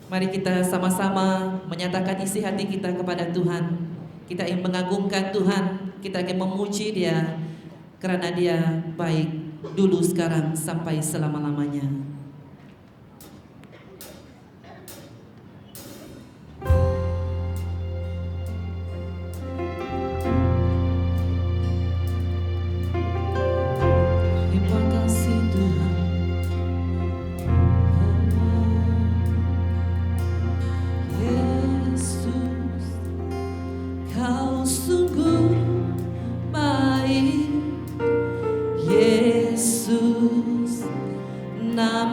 Mari kita sama-sama menyatakan isi hati kita kepada Tuhan. Kita ingin mengagungkan Tuhan, kita ingin memuji Dia karena Dia baik dulu, sekarang, sampai selama-lamanya. Terima kasih Tuhan. Yesus, Kau sungguh baik. Yesus, nama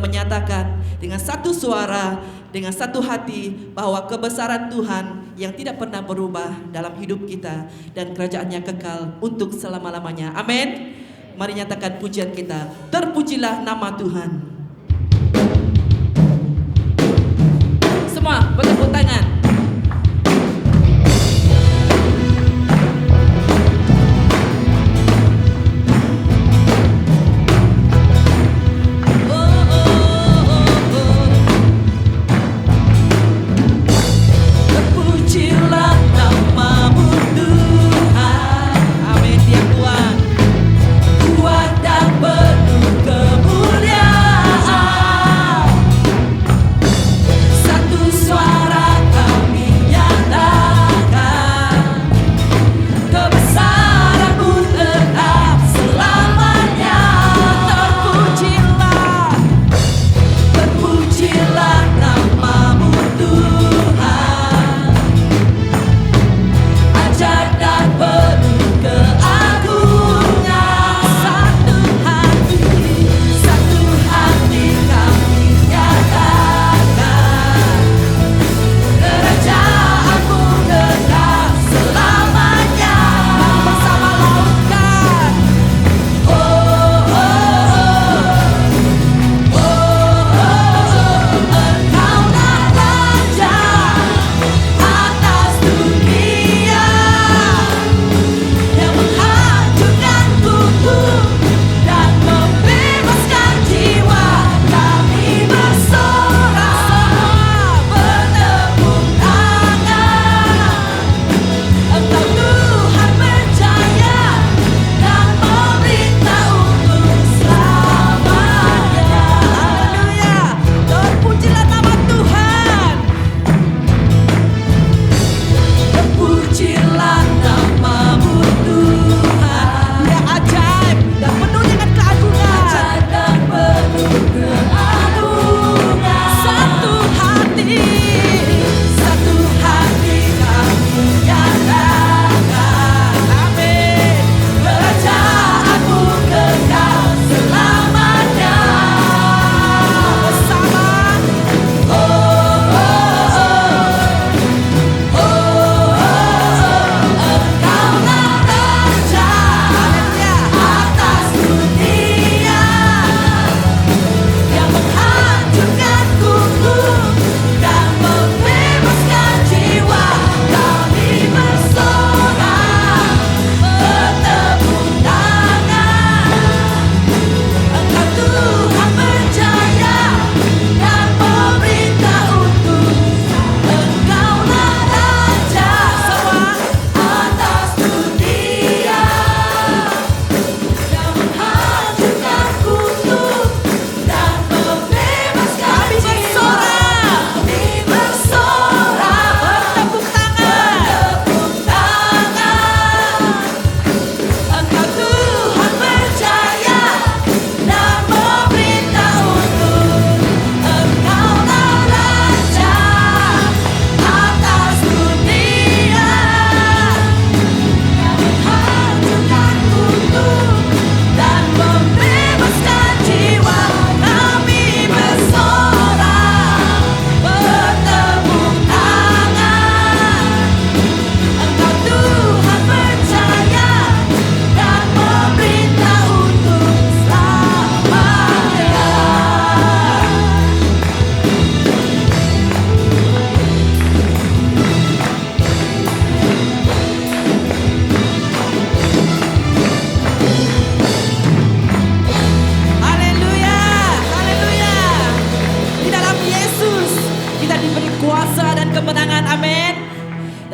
menyatakan dengan satu suara, dengan satu hati bahwa kebesaran Tuhan yang tidak pernah berubah dalam hidup kita dan kerajaannya kekal untuk selama-lamanya. Amin. Mari nyatakan pujian kita. Terpujilah nama Tuhan. Semua bertepuk tangan.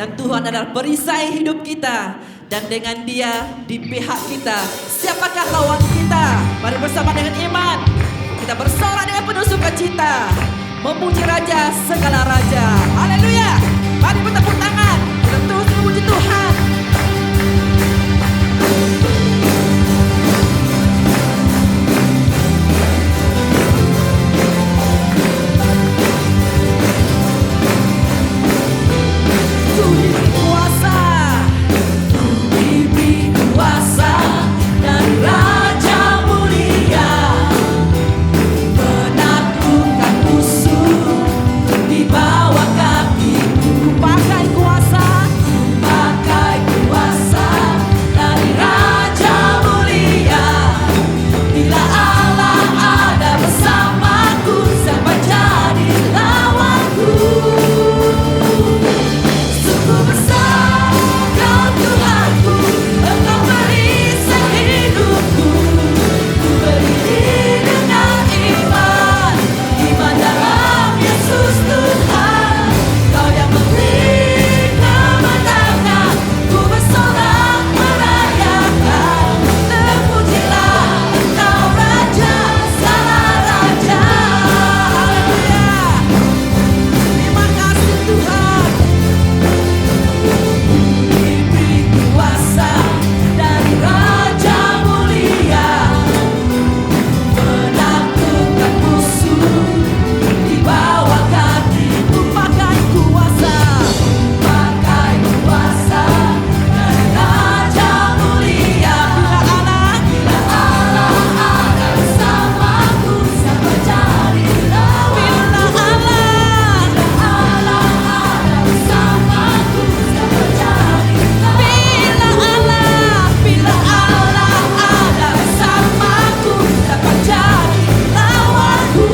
Dan Tuhan adalah perisai hidup kita. Dan dengan Dia di pihak kita, siapakah lawan kita? Mari bersama dengan iman kita bersorak dengan penuh sukacita, memuji Raja segala Raja. Haleluya. Mari bertepuk tangan, kita terus memuji Tuhan. Dan Raja mulia, benar di bawah kakiku. Pakai kuasa dari Raja mulia. Bila Allah ada bersamaku, siapa jadi lawanku? Bila Allah ada bersamaku, siapa jadi lawanku? Bila Allah ada bersamaku, siapa jadi lawanku?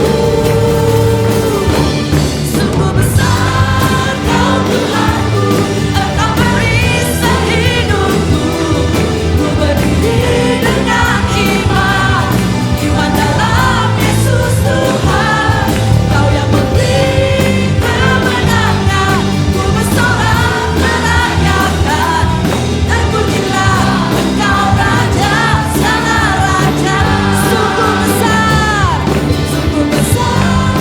Sungguh besar Kau Tuhanku, Engkau perisai hidupku. Ku berdiri dengan iman, iman dalam Yesus Tuhan. Kau yang memberi kemenangan, ku bersorak merayakan. Terpujilah Engkau Raja, segala raja. Sungguh besar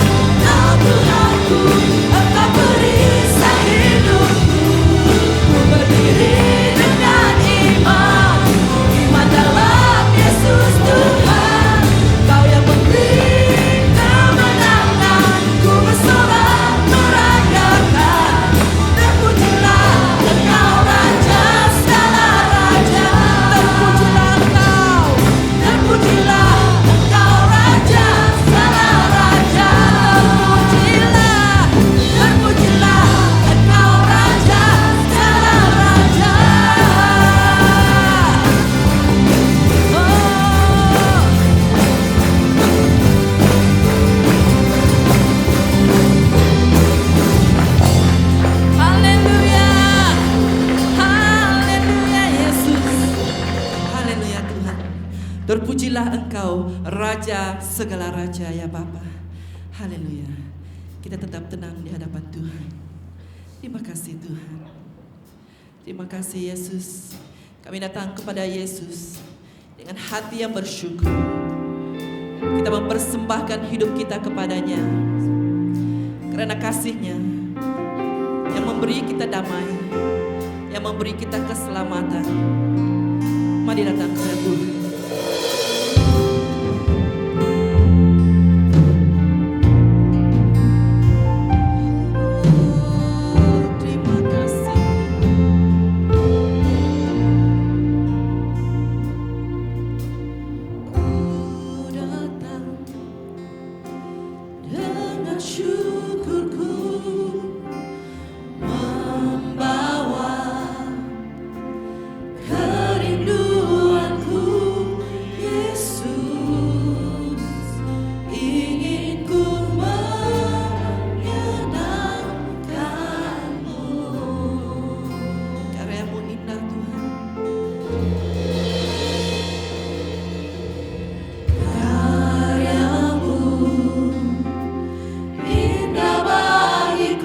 Kau Tuhanku, Engkau perisai hidupku. Ku berdiri dengan iman, iman dalam Yesus Tuhan. Kau yang memberi kemenangan, ku bersorak merayakan. Terpujilah Engkau Raja, segala raja. Terpujilah Engkau Raja, segala raja. Terpujilah Engkau Raja, segala raja. Haleluya, haleluya Yesus, haleluya Tuhan. Terpujilah Engkau Raja segala raja ya Bapa. Haleluya. Kita tetap tenang di hadapan Tuhan. Terima kasih Tuhan. Terima kasih Yesus. Kami datang kepada Yesus dengan hati yang bersyukur. Kita mempersembahkan hidup kita kepadanya karena kasih-Nya yang memberi kita damai, yang memberi kita keselamatan. Mari datang kepada Tuhan. Terima kasih. Ku datang dengan syukurku, membawa kerinduanku. Yesus, ingin ku menyenangkan-Mu. Karya-Mu indah Tuhan. Karya-Mu indah bagi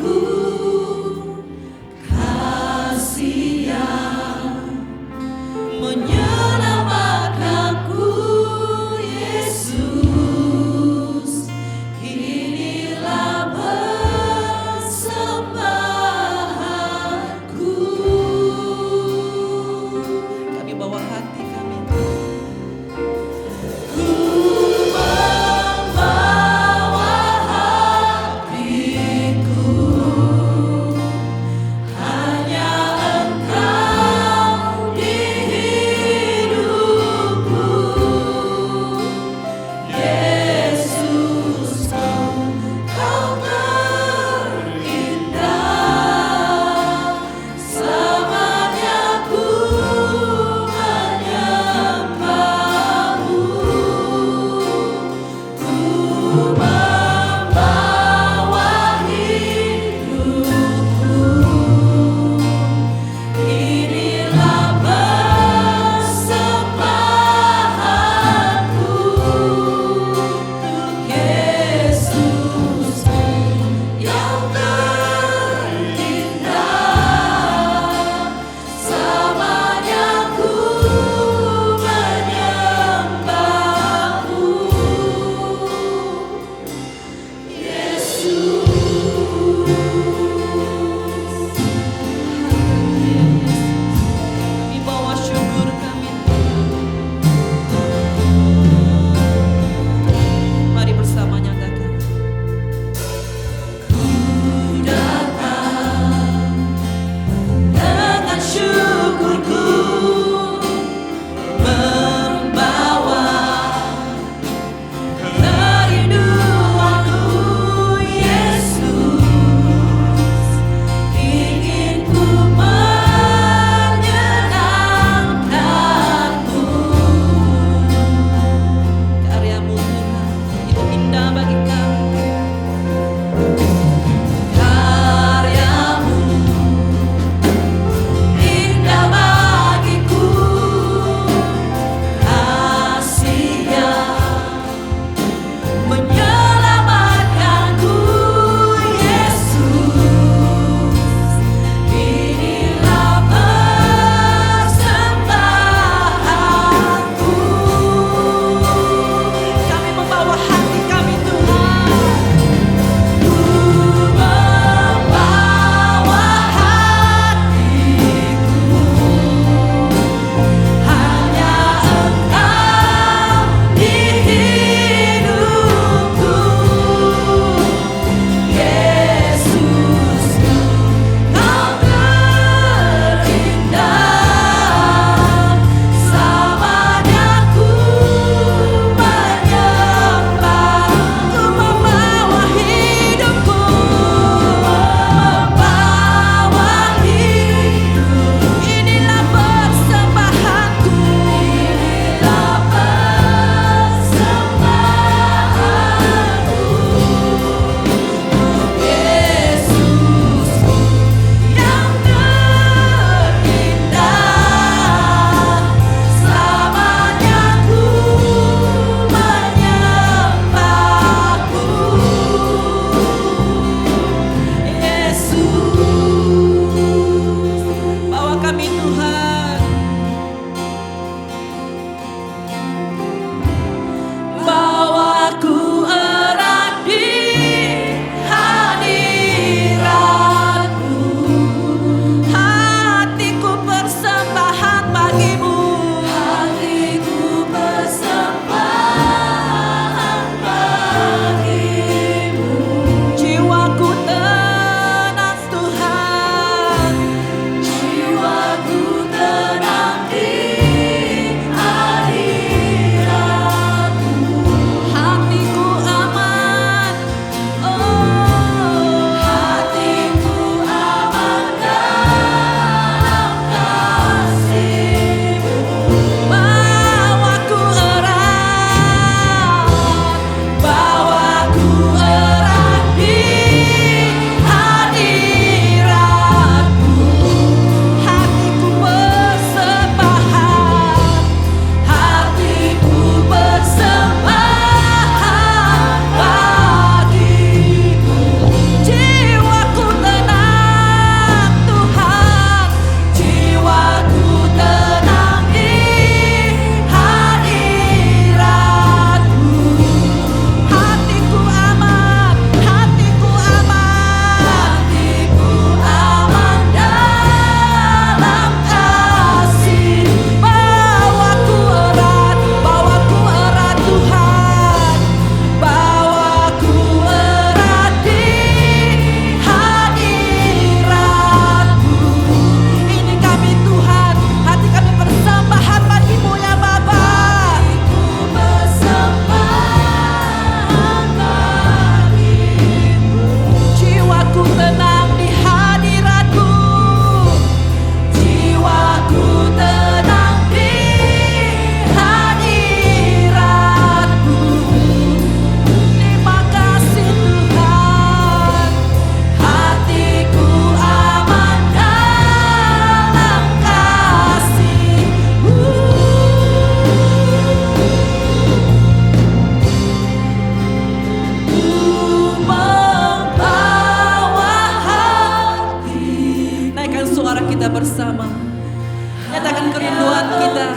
kerinduan kita.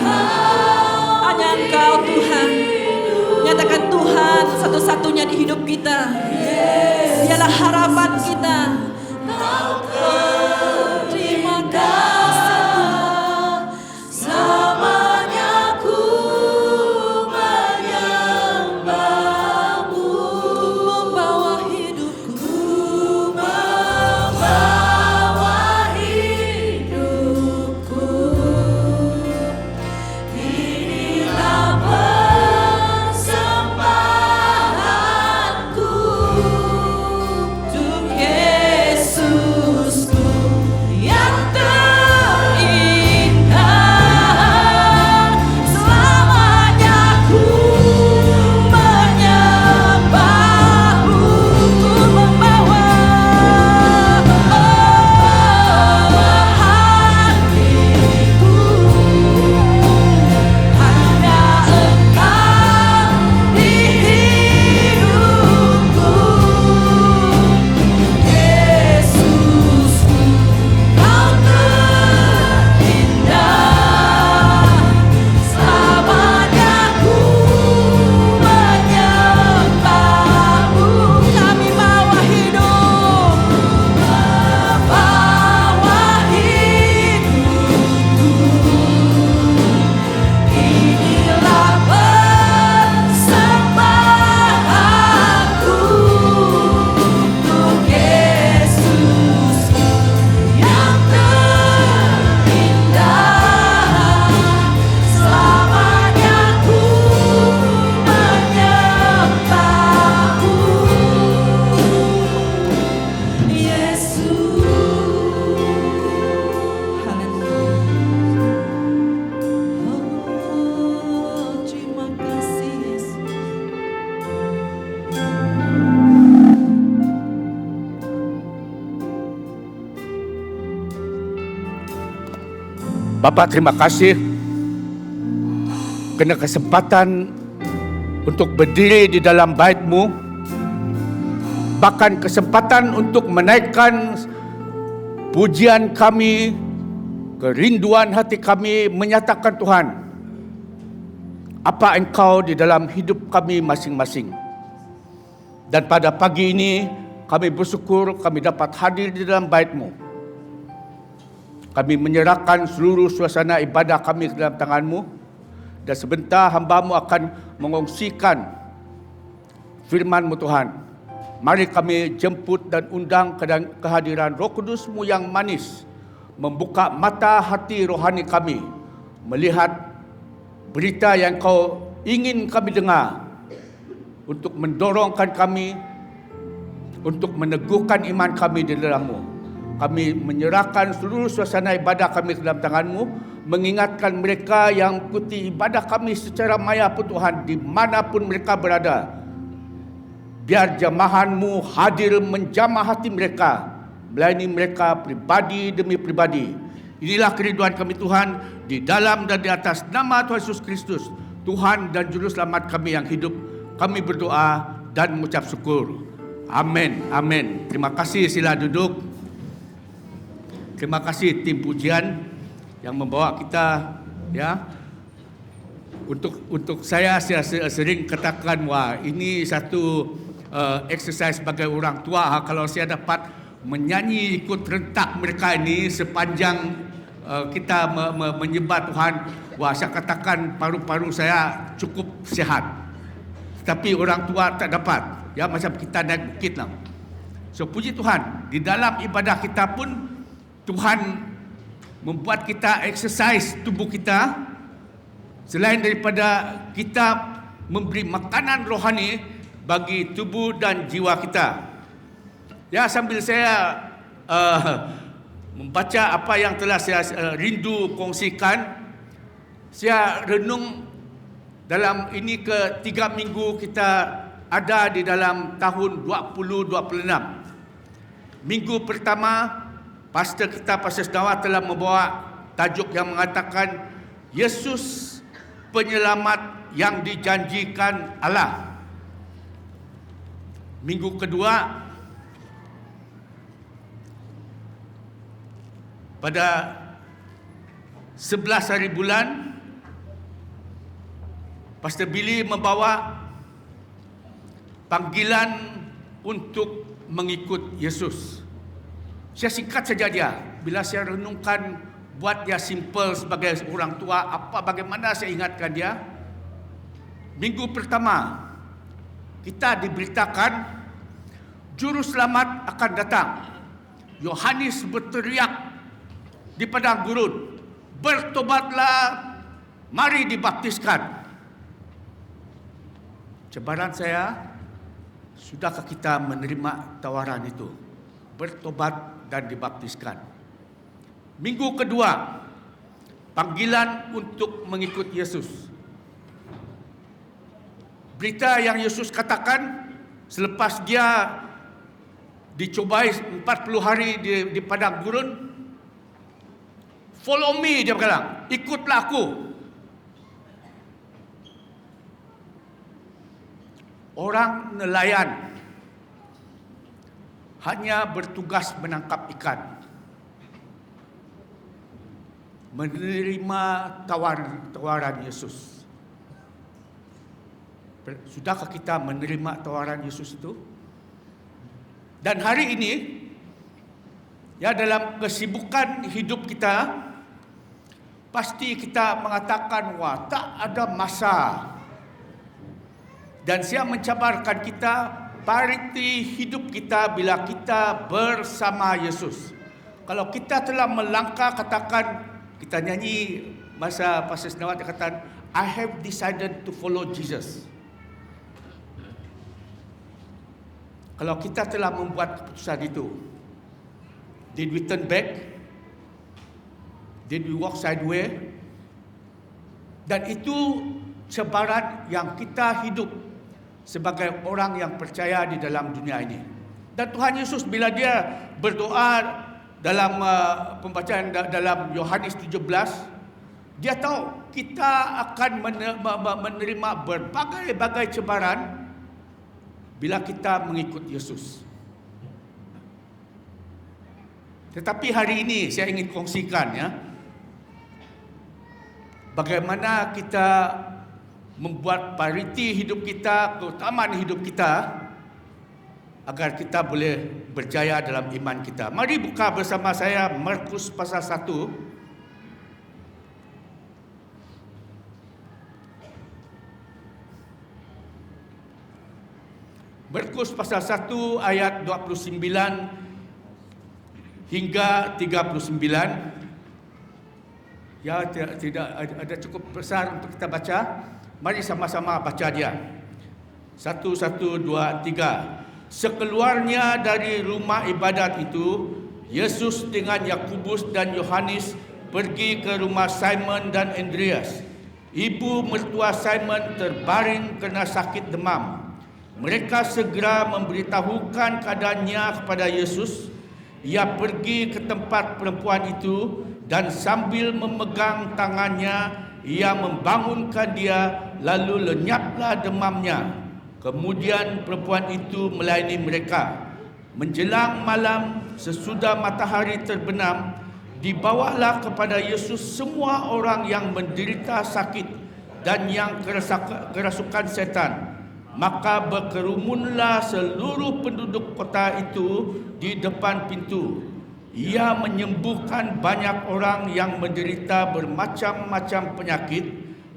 Hanya Engkau Tuhan. Nyatakan Tuhan satu-satunya di hidup kita. Dialah harapan kita. Terima kasih selamanya ku menyembahmu, membawa hidupku, inilah persembahanku untuk Yesusku yang terindah. Selamanya ku menyembahmu, ku membawa hatiku. Hanya Engkau di hidupku, Yesusku, Kau terindah. Selamanya ku menyembahmu. Kami bawa hidup, inilah persembahanku untuk Yesusku yang terindah. Selamanya ku menyembahmu, Yesus. Haleluya. Oh, terima kasih Yesus. Bapa, terima kasih kena kesempatan untuk berdiri di dalam bait-Mu, bahkan kesempatan untuk menaikkan pujian kami, kerinduan hati kami, menyatakan Tuhan apa Engkau di dalam hidup kami masing-masing. Dan pada pagi ini kami bersyukur kami dapat hadir di dalam bait-Mu. Kami menyerahkan seluruh suasana ibadah kami ke dalam tangan-Mu. Dan sebentar hamba-Mu akan mengongsikan firman-Mu Tuhan. Mari kami jemput dan undang kehadiran Roh Kudus-Mu yang manis. Membuka mata hati rohani kami. Melihat berita yang Kau ingin kami dengar. Untuk mendorongkan kami. Untuk meneguhkan iman kami di dalam-Mu. Kami menyerahkan seluruh suasana ibadah kami ke dalam tangan-Mu, mengingatkan mereka yang mengikuti ibadah kami secara maya pun Tuhan, dimanapun mereka berada. Biar jamahan-Mu hadir menjamah hati mereka, melayani mereka pribadi demi pribadi. Inilah kerinduan kami Tuhan, di dalam dan di atas nama Tuhan Yesus Kristus, Tuhan dan Juru Selamat kami yang hidup. Kami berdoa dan mengucap syukur. Amin, amin. Terima kasih, sila duduk. Terima kasih tim pujian yang membawa kita, ya. Untuk saya sering katakan, wah ini satu exercise sebagai orang tua. Kalau saya dapat menyanyi ikut rentak mereka ini sepanjang kita menyembah Tuhan, wah saya katakan paru-paru saya cukup sihat. Tapi orang tua tak dapat, ya, macam kita naik bukit lah. So puji Tuhan, di dalam ibadah kita pun Tuhan membuat kita exercise tubuh kita. Selain daripada kita memberi makanan rohani bagi tubuh dan jiwa kita. Ya, sambil saya membaca apa yang telah saya rindu kongsikan, saya renung dalam ini ke 3 minggu kita ada di dalam tahun 2026. Minggu pertama, pastor kita, Pastor Sedawa, telah membawa tajuk yang mengatakan Yesus penyelamat yang dijanjikan Allah. Minggu kedua, pada 11 hari bulan, Pastor Billy membawa panggilan untuk mengikut Yesus. Saya singkat saja dia. Bila saya renungkan, buat dia simple sebagai orang tua, bagaimana saya ingatkan dia. Minggu pertama, kita diberitakan Juru Selamat akan datang. Yohanes berteriak di padang gurun, bertobatlah, mari dibaptiskan. Cabaran saya, sudahkah kita menerima tawaran itu? Bertobat dan dibaptiskan. Minggu kedua, panggilan untuk mengikut Yesus. Berita yang Yesus katakan selepas dia dicobai 40 hari di padang gurun, follow me, dia bilang, ikutlah aku. Orang nelayan hanya bertugas menangkap ikan, menerima tawaran Yesus. Sudahkah kita menerima tawaran Yesus itu? Dan hari ini, ya, dalam kesibukan hidup kita, pasti kita mengatakan, wah, tak ada masa. Dan saya mencabarkan kita, pariti hidup kita bila kita bersama Yesus. Kalau kita telah melangkah, katakan, kita nyanyi masa Pastor Senawat, katakan, I have decided to follow Jesus. Kalau kita telah membuat keputusan itu, did we turn back? Did we walk sideways? Dan itu cabaran yang kita hidup sebagai orang yang percaya di dalam dunia ini. Dan Tuhan Yesus bila dia berdoa dalam pembacaan dalam Yohanes 17, dia tahu kita akan menerima berbagai-bagai cabaran bila kita mengikut Yesus. Tetapi hari ini saya ingin kongsikan, ya, bagaimana kita membuat pariti hidup kita, keutamaan hidup kita, agar kita boleh berjaya dalam iman kita. Mari buka bersama saya Markus pasal 1. Markus pasal 1 ayat 29 hingga 39. Ya, tidak ada cukup besar untuk kita baca. Mari sama-sama baca dia. 1, 2, 3. Sekeluarnya dari rumah ibadat itu, Yesus dengan Yakobus dan Yohanes pergi ke rumah Simon dan Andreas. Ibu mertua Simon terbaring kena sakit demam. Mereka segera memberitahukan keadaannya kepada Yesus. Ia pergi ke tempat perempuan itu dan sambil memegang tangannya, ia membangunkan dia, lalu lenyaplah demamnya. Kemudian perempuan itu melayani mereka. Menjelang malam, sesudah matahari terbenam, dibawalah kepada Yesus semua orang yang menderita sakit dan yang kerasukan setan. Maka berkerumunlah seluruh penduduk kota itu di depan pintu. Ia menyembuhkan banyak orang yang menderita bermacam-macam penyakit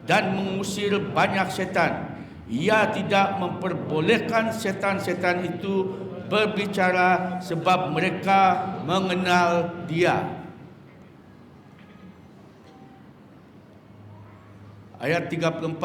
dan mengusir banyak setan. Ia tidak memperbolehkan setan-setan itu berbicara sebab mereka mengenal dia. Ayat 34.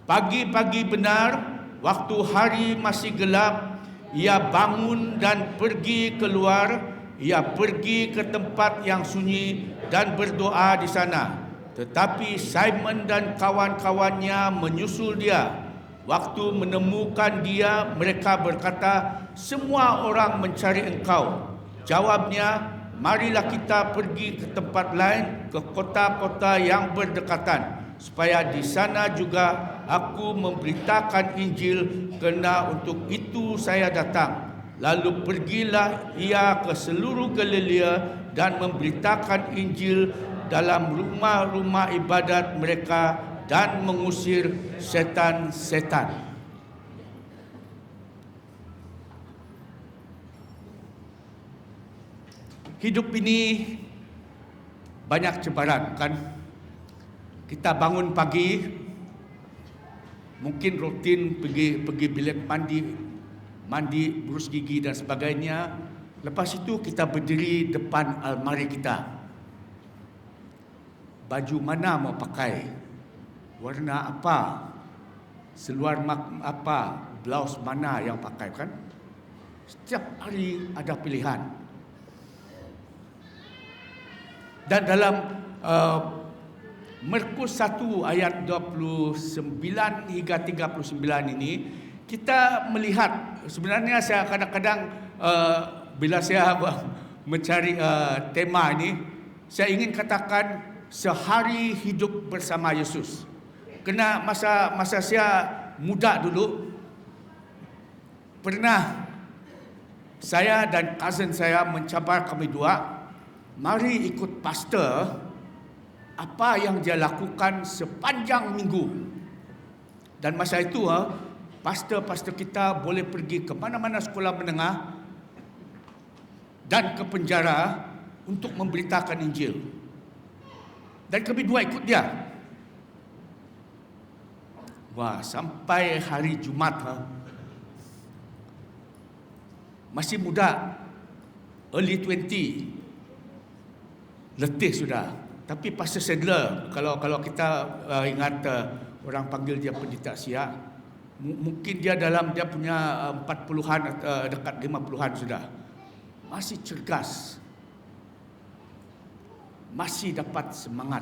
Pagi-pagi benar, waktu hari masih gelap, ia bangun dan pergi keluar. Ia pergi ke tempat yang sunyi dan berdoa di sana. Tetapi Simon dan kawan-kawannya menyusul dia. Waktu menemukan dia, mereka berkata, semua orang mencari engkau. Jawabnya, marilah kita pergi ke tempat lain, ke kota-kota yang berdekatan, supaya di sana juga aku memberitakan Injil, kerana untuk itu saya datang. Lalu pergilah ia ke seluruh Galilea dan memberitakan Injil dalam rumah-rumah ibadat mereka dan mengusir setan-setan. Hidup ini banyak cabaran, kan? Kita bangun pagi, mungkin rutin pergi bilik mandi, berus gigi dan sebagainya. Lepas itu kita berdiri depan almari kita. Baju mana mau pakai? Warna apa? Seluar apa? Blouse mana yang pakai, kan? Setiap hari ada pilihan. Dan dalam Markus 1 ayat 29 hingga 39 ini, kita melihat, sebenarnya saya kadang-kadang bila saya mencari tema ini, saya ingin katakan sehari hidup bersama Yesus. Kerana masa saya muda dulu, pernah saya dan cousin saya mencabar kami dua, mari ikut pastor apa yang dia lakukan sepanjang minggu. Dan masa itu pastor-pastor kita boleh pergi ke mana-mana sekolah menengah dan ke penjara untuk memberitakan Injil. Dan kami dua ikut dia. Wah, sampai hari Jumat masih muda, early 20, letih sudah. Tapi Pastor Sadler, kalau kita ingat orang panggil dia pendeta Siak, mungkin dia punya 40-an dekat 50-an sudah. Masih cergas. Masih dapat semangat.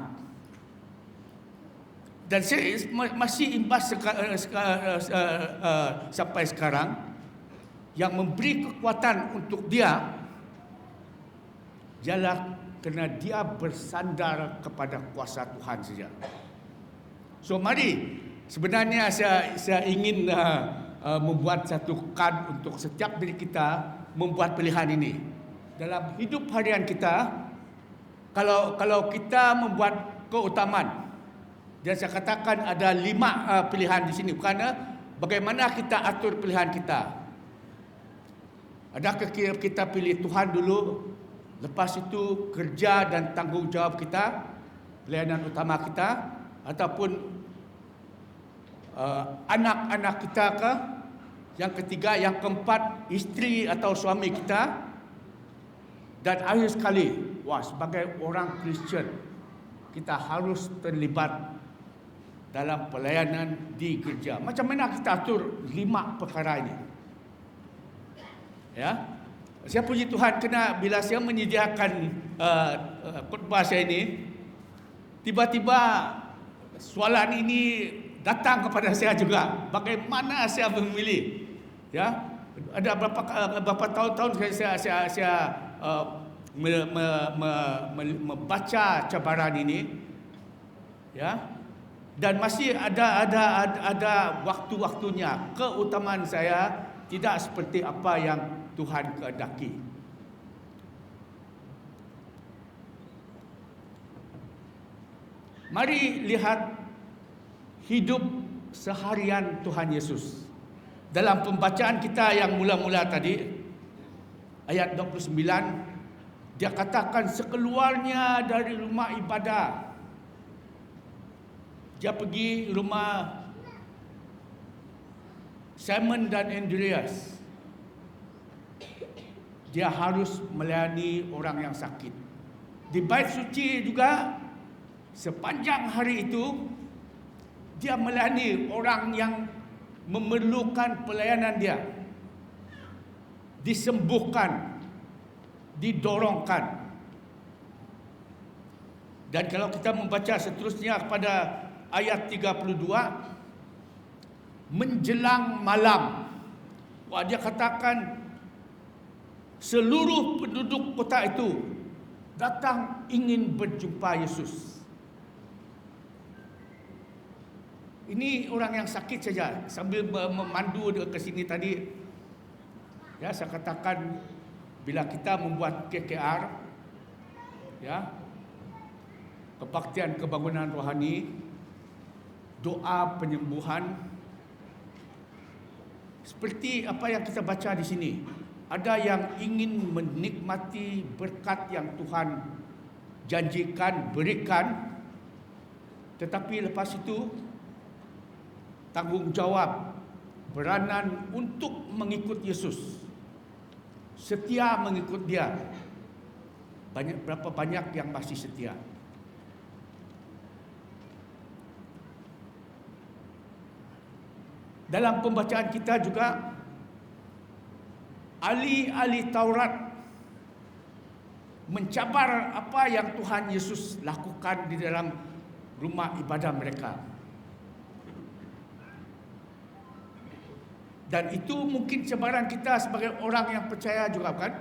Dan saya masih imbas sampai sekarang, yang memberi kekuatan untuk dia ialah kerana dia bersandar kepada kuasa Tuhan saja. So mari, sebenarnya saya ingin membuat satu kad untuk setiap diri kita membuat pilihan ini. Dalam hidup harian kita, kalau kita membuat keutamaan, dan saya katakan ada 5 pilihan di sini, kerana bagaimana kita atur pilihan kita. Adakah kita pilih Tuhan dulu, lepas itu kerja dan tanggungjawab kita, pelayanan utama kita, ataupun anak-anak kita ke? Yang ketiga, yang keempat, isteri atau suami kita. Dan akhir sekali, sebagai orang Kristian, kita harus terlibat dalam pelayanan di gereja. Macam mana kita atur 5 perkara ini? Ya, saya puji Tuhan kerana bila saya menyediakan khotbah saya ini, tiba-tiba soalan ini datang kepada saya juga. Bagaimana saya memilih? Ya, ada berapa tahun-tahun saya membaca cabaran ini, ya, dan masih ada waktu-waktunya. Keutamaan saya tidak seperti apa yang Tuhan kehendaki. Mari lihat hidup seharian Tuhan Yesus. Dalam pembacaan kita yang mula-mula tadi, ayat 29, dia katakan sekeluarnya dari rumah ibadah, dia pergi rumah Simon dan Andreas. Dia harus melayani orang yang sakit. Di bait suci juga, sepanjang hari itu, dia melayani orang yang memerlukan pelayanan dia. Disembuhkan, didorongkan. Dan kalau kita membaca seterusnya pada ayat 32, menjelang malam, dia katakan seluruh penduduk kota itu datang ingin berjumpa Yesus. Ini orang yang sakit saja. Sambil memandu ke sini tadi, ya, saya katakan bila kita membuat KKR, ya, kebaktian kebangunan rohani, doa penyembuhan. Seperti apa yang kita baca di sini, ada yang ingin menikmati berkat yang Tuhan janjikan, berikan, tetapi lepas itu tanggungjawab, peranan untuk mengikut Yesus, setia mengikut Dia. Berapa banyak yang masih setia? Dalam pembacaan kita juga, ahli-ahli Taurat mencabar apa yang Tuhan Yesus lakukan di dalam rumah ibadah mereka. Dan itu mungkin cabaran kita sebagai orang yang percaya juga, kan?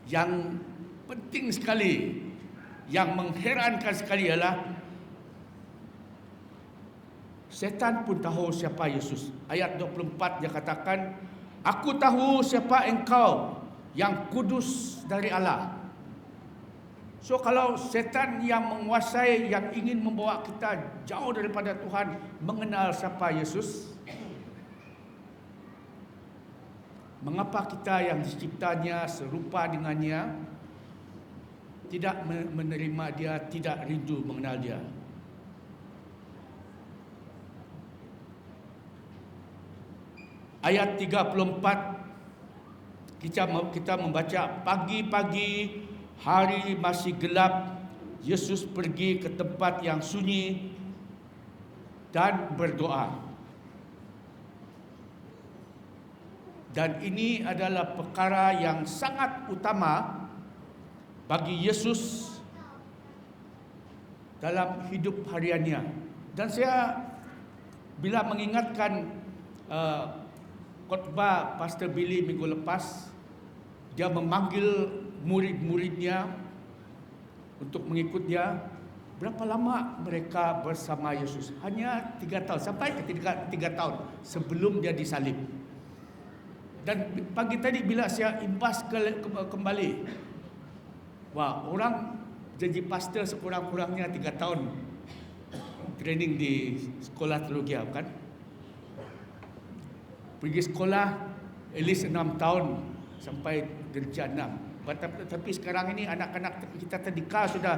Yang penting sekali, yang mengherankan sekali ialah setan pun tahu siapa Yesus. Ayat 24 dia katakan, "Aku tahu siapa engkau, yang kudus dari Allah." So kalau setan yang menguasai, yang ingin membawa kita jauh daripada Tuhan, mengenal siapa Yesus, mengapa kita yang diciptanya serupa dengannya tidak menerima Dia, tidak rindu mengenal Dia? Ayat 34 kita membaca, "Pagi-pagi hari masih gelap, Yesus pergi ke tempat yang sunyi dan berdoa." Dan ini adalah perkara yang sangat utama bagi Yesus dalam hidup hariannya. Dan saya bila mengingatkan khotbah Pastor Billy minggu lepas, dia memanggil murid-muridnya untuk mengikut Dia. Berapa lama mereka bersama Yesus? Hanya 3 tahun, sampai ke 3 tahun sebelum Dia disalib. Dan pagi tadi bila saya imbas kembali, wah, orang jadi pastor sekurang-kurangnya 3 tahun training di sekolah teologi, kan? Pergi sekolah at least 6 tahun sampai darjah 6. Tapi sekarang ini anak-anak kita tadika sudah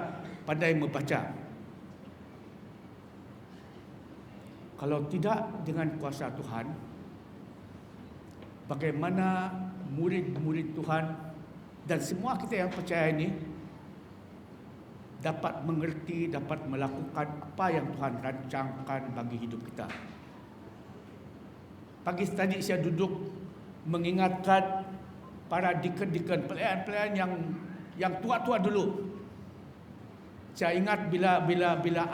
pandai membaca. Kalau tidak dengan kuasa Tuhan, bagaimana murid-murid Tuhan dan semua kita yang percaya ini dapat mengerti, dapat melakukan apa yang Tuhan rancangkan bagi hidup kita? Pagi tadi saya duduk mengingatkan para deacon-deacon, pelayan-pelayan yang tua-tua dulu. Saya ingat bila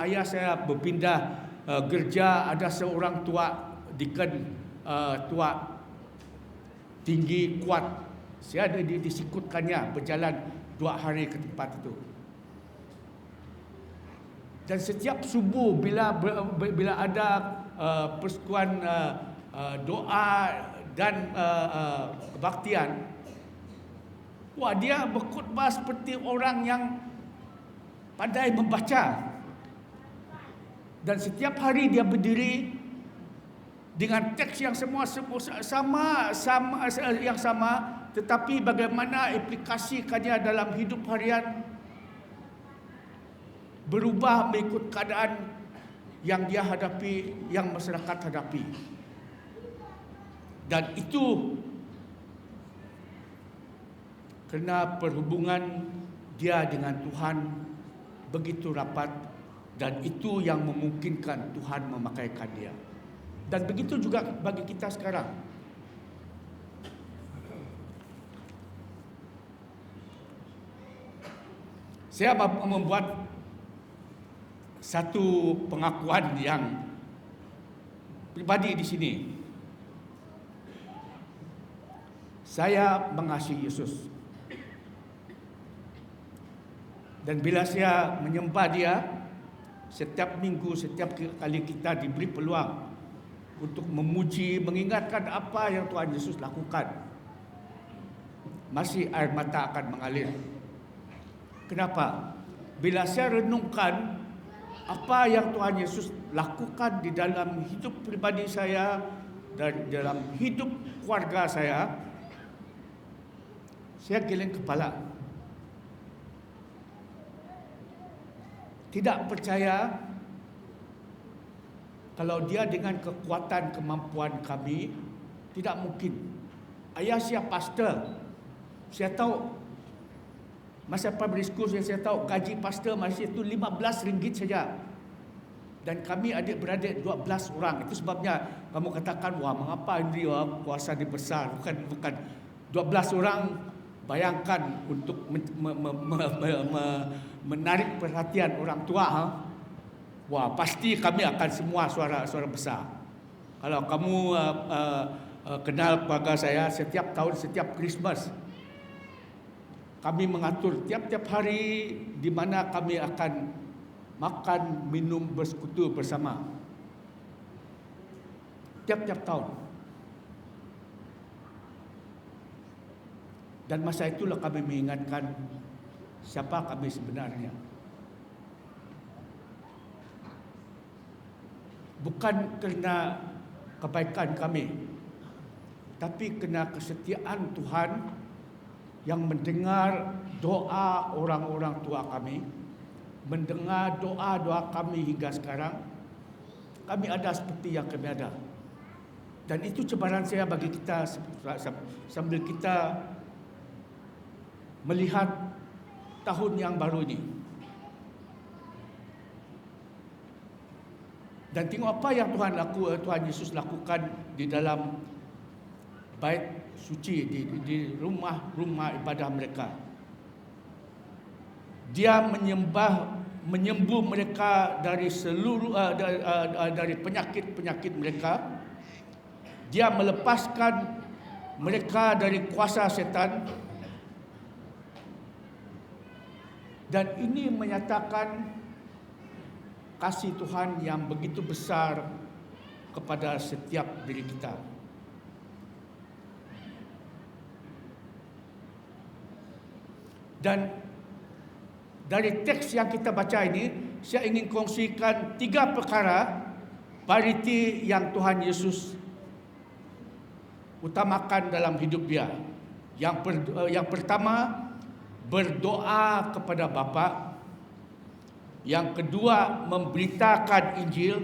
ayah saya berpindah gereja, ada seorang tua deacon, tua tinggi kuat. Saya ada disikutkannya berjalan 2 hari ke tempat itu. Dan setiap subuh bila ada persekutuan doa dan kebaktian, wah, dia berkhutbah seperti orang yang pandai membaca. Dan setiap hari dia berdiri dengan teks yang sama, tetapi bagaimana aplikasikannya dalam hidup harian berubah mengikut keadaan yang dia hadapi, yang masyarakat hadapi. Dan itu kerana perhubungan dia dengan Tuhan begitu rapat, dan itu yang memungkinkan Tuhan memakaikan dia. Dan begitu juga bagi kita sekarang. Saya membuat satu pengakuan yang pribadi di sini. Saya mengasihi Yesus. Dan bila saya menyembah Dia, setiap minggu, setiap kali kita diberi peluang untuk memuji, mengingatkan apa yang Tuhan Yesus lakukan, masih air mata akan mengalir. Kenapa? Bila saya renungkan apa yang Tuhan Yesus lakukan di dalam hidup pribadi saya dan dalam hidup keluarga saya geleng kepala. Tidak percaya kalau dia dengan kekuatan kemampuan kami, tidak mungkin. Ayah saya pastor. Saya tahu masa primary school saya tahu gaji pastor masih itu RM15 saja. Dan kami adik-beradik 12 orang. Itu sebabnya kamu katakan, wah mengapa Andri kuasa dia besar. Bukan 12 orang. Bayangkan untuk menarik perhatian orang tua. Wah, pasti kami akan semua suara besar. Kalau kamu kenal keluarga saya, setiap tahun, setiap Christmas, kami mengatur tiap-tiap hari di mana kami akan makan, minum, bersekutu bersama. Tiap-tiap tahun. Dan masa itulah kami mengingatkan siapa kami sebenarnya. Bukan kerana kebaikan kami, tapi kerana kesetiaan Tuhan yang mendengar doa orang-orang tua kami, mendengar doa-doa kami hingga sekarang. Kami ada seperti yang kami ada. Dan itu cabaran saya bagi kita sambil kita melihat tahun yang baru ini. Dan tengok apa yang Tuhan Yesus lakukan di dalam bait suci, di rumah ibadah mereka. Dia menyembuh mereka dari seluruh dari penyakit-penyakit mereka. Dia melepaskan mereka dari kuasa setan. Dan ini menyatakan kasih Tuhan yang begitu besar kepada setiap diri kita. Dan dari teks yang kita baca ini, saya ingin kongsikan 3 perkara prioriti yang Tuhan Yesus utamakan dalam hidup dia. Yang pertama, berdoa kepada Bapa. Yang kedua, memberitakan Injil.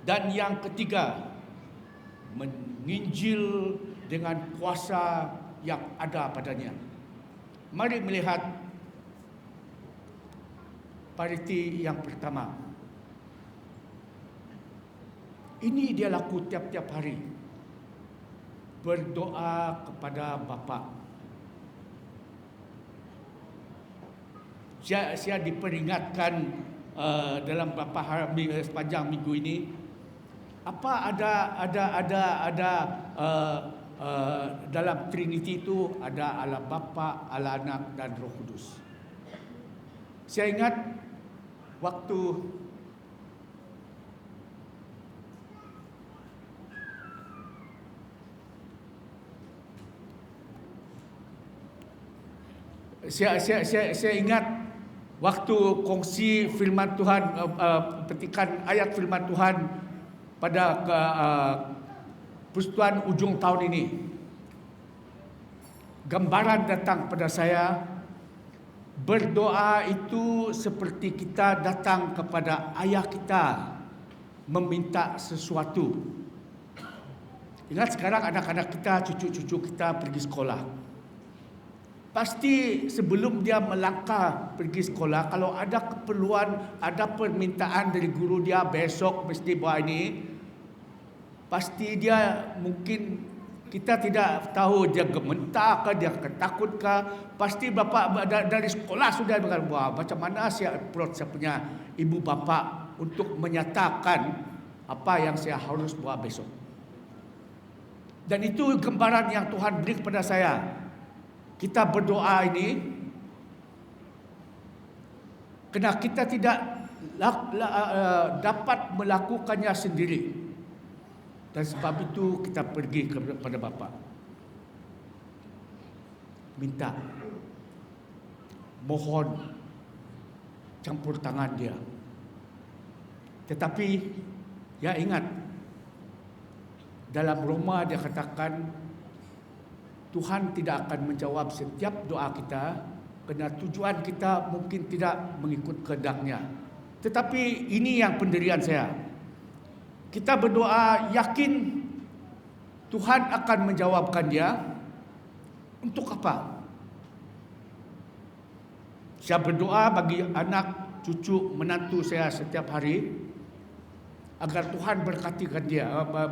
Dan yang ketiga, menginjil dengan kuasa yang ada padanya. Mari melihat prioriti yang pertama. Ini dia laku tiap-tiap hari. Berdoa kepada Bapa. Saya diperingatkan dalam beberapa hari sepanjang minggu ini, apa ada dalam Trinity itu ada Allah Bapa, Allah Anak dan Roh Kudus. Saya ingat waktu saya ingat waktu kongsi firman Tuhan, petikan ayat firman Tuhan pada persekutuan ujung tahun ini. Gambaran datang pada saya, berdoa itu seperti kita datang kepada ayah kita meminta sesuatu. Ingat sekarang anak-anak kita, cucu-cucu kita pergi sekolah. Pasti sebelum dia melangkah pergi sekolah, kalau ada keperluan, ada permintaan dari guru dia besok mesti buat ini, pasti dia mungkin kita tidak tahu dia gementar ke, dia ketakut ke. Pasti bapa dari sekolah sudah berkata, wah macam mana saya approach saya punya ibu bapa untuk menyatakan apa yang saya harus buat besok. Dan itu gambaran yang Tuhan beri kepada saya. Kita berdoa ini kerana kita tidak dapat melakukannya sendiri. Dan sebab itu kita pergi kepada Bapa. minta, mohon campur tangan dia. Tetapi ya ingat, dalam Roma dia katakan Tuhan tidak akan menjawab setiap doa kita kerana tujuan kita mungkin tidak mengikut kehendak-Nya. Tetapi ini yang pendirian saya. Kita berdoa yakin Tuhan akan menjawabkan dia. Untuk apa? Saya berdoa bagi anak, cucu, menantu saya setiap hari agar Tuhan berkatikan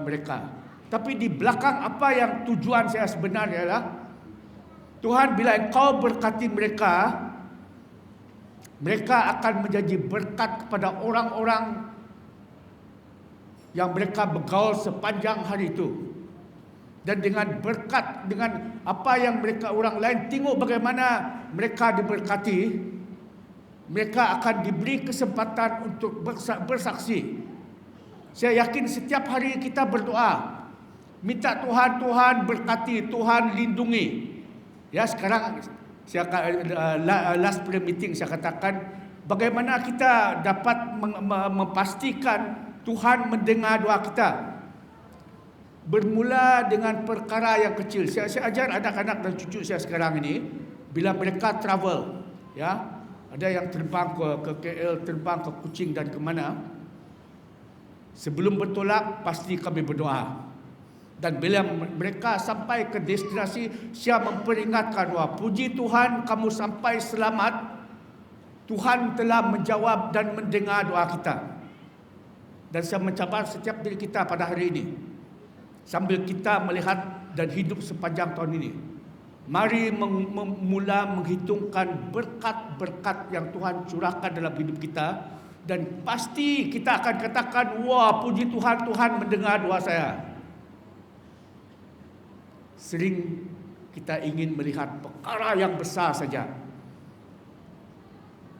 mereka. Tapi di belakang apa yang tujuan saya sebenarnya adalah Tuhan, bila Engkau berkati mereka, mereka akan menjadi berkat kepada orang-orang yang mereka bergaul sepanjang hari itu. Dan dengan berkat, dengan apa yang mereka orang lain tengok bagaimana mereka diberkati, mereka akan diberi kesempatan untuk bersaksi. Saya yakin setiap hari kita berdoa, minta Tuhan berkati, Tuhan lindungi. Ya, sekarang saya last prayer meeting saya katakan bagaimana kita dapat memastikan Tuhan mendengar doa kita. Bermula dengan perkara yang kecil. Saya ajar anak-anak dan cucu saya sekarang ini, bila mereka travel, ya, ada yang terbang ke KL, terbang ke Kuching dan ke mana, sebelum bertolak pasti kami berdoa. Dan bila mereka sampai ke destinasi, saya memperingatkan bahwa puji Tuhan kamu sampai selamat. Tuhan telah menjawab dan mendengar doa kita. Dan saya mencabar setiap diri kita pada hari ini, sambil kita melihat dan hidup sepanjang tahun ini, mari mula menghitungkan berkat-berkat yang Tuhan curahkan dalam hidup kita. Dan pasti kita akan katakan, wah puji Tuhan, Tuhan mendengar doa saya. Sering kita ingin melihat perkara yang besar saja,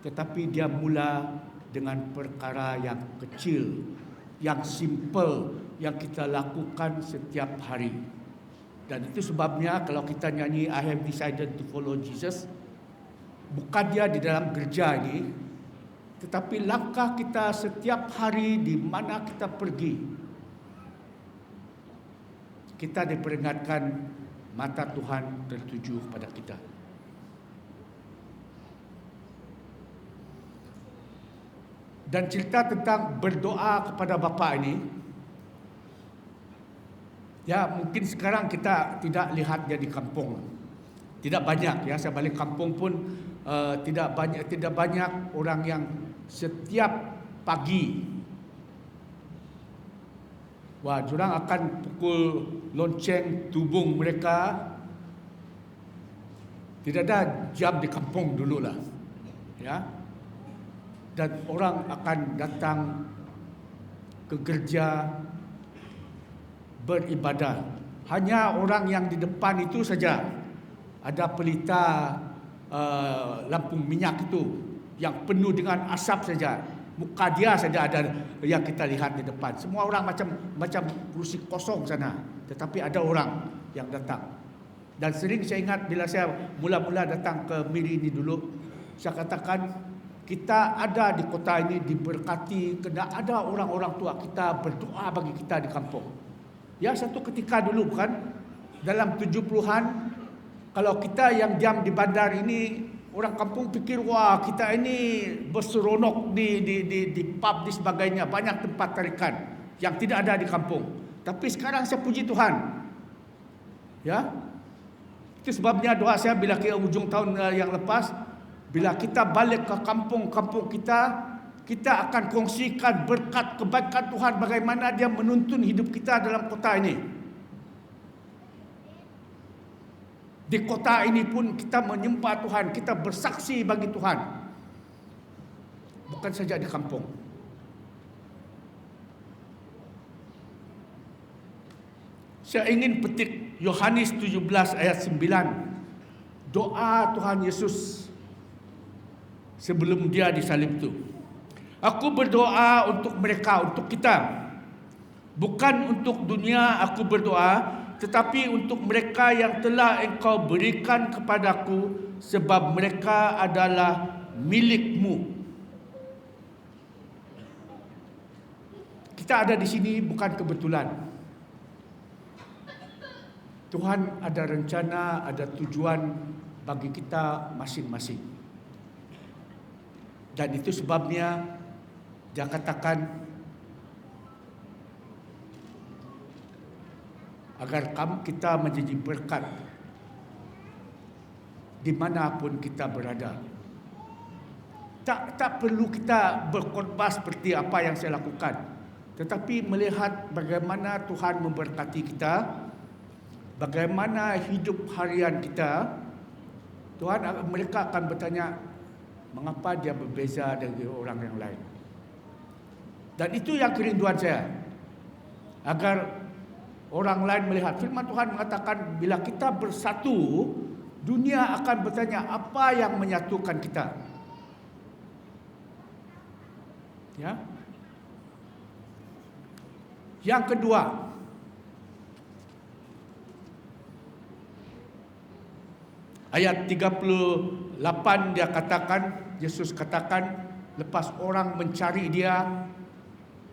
tetapi dia mula dengan perkara yang kecil, yang simple, yang kita lakukan setiap hari. Dan itu sebabnya kalau kita nyanyi I have decided to follow Jesus, bukan dia di dalam gereja ini, tetapi langkah kita setiap hari di mana kita pergi. Kita diperingatkan mata Tuhan tertuju pada kita. Dan cerita tentang berdoa kepada Bapa ini, ya mungkin sekarang kita tidak lihat dia di kampung. Tidak banyak, ya, saya balik kampung pun tidak banyak orang yang setiap pagi, wah, diorang akan pukul lonceng tubung mereka. Tidak ada jam di kampung dululah, ya. Dan orang akan datang ke gereja beribadah. Hanya orang yang di depan itu saja ada pelita lampu minyak itu yang penuh dengan asap saja. Muka dia saja ada yang kita lihat di depan. Semua orang macam kursi kosong sana. Tetapi ada orang yang datang. Dan sering saya ingat bila saya mula-mula datang ke Miri ini dulu, saya katakan kita ada di kota ini diberkati kerana ada orang-orang tua kita berdoa bagi kita di kampung. Ya, satu ketika dulu bukan dalam 70-an, kalau kita yang diam di bandar ini, orang kampung fikir wah kita ini berseronok di pub di sebagainya, banyak tempat tarikan yang tidak ada di kampung. Tapi sekarang saya puji Tuhan, ya, itu sebabnya doa saya bila ke ujung tahun yang lepas, bila kita balik ke kampung-kampung kita akan kongsikan berkat kebaikan Tuhan bagaimana dia menuntun hidup kita dalam kota ini. Di kota ini pun kita menyembah Tuhan, kita bersaksi bagi Tuhan. Bukan saja di kampung. Saya ingin petik Yohanes 17 ayat 9. Doa Tuhan Yesus sebelum dia disalib itu. Aku berdoa untuk mereka, untuk kita. Bukan untuk dunia aku berdoa, tetapi untuk mereka yang telah Engkau berikan kepadaku, sebab mereka adalah milik-Mu. Kita ada di sini bukan kebetulan. Tuhan ada rencana, ada tujuan bagi kita masing-masing. Dan itu sebabnya Dia katakan agar kita menjadi berkat dimanapun kita berada. Tak perlu kita berkhotbah seperti apa yang saya lakukan, tetapi melihat bagaimana Tuhan memberkati kita, bagaimana hidup harian kita, mereka akan bertanya, mengapa dia berbeza dari orang yang lain? Dan itu yang kerinduan saya, agar orang lain melihat. Firman Tuhan mengatakan, bila kita bersatu, dunia akan bertanya, apa yang menyatukan kita? Ya. Yang kedua, ayat 38 dia katakan, Yesus katakan, lepas orang mencari dia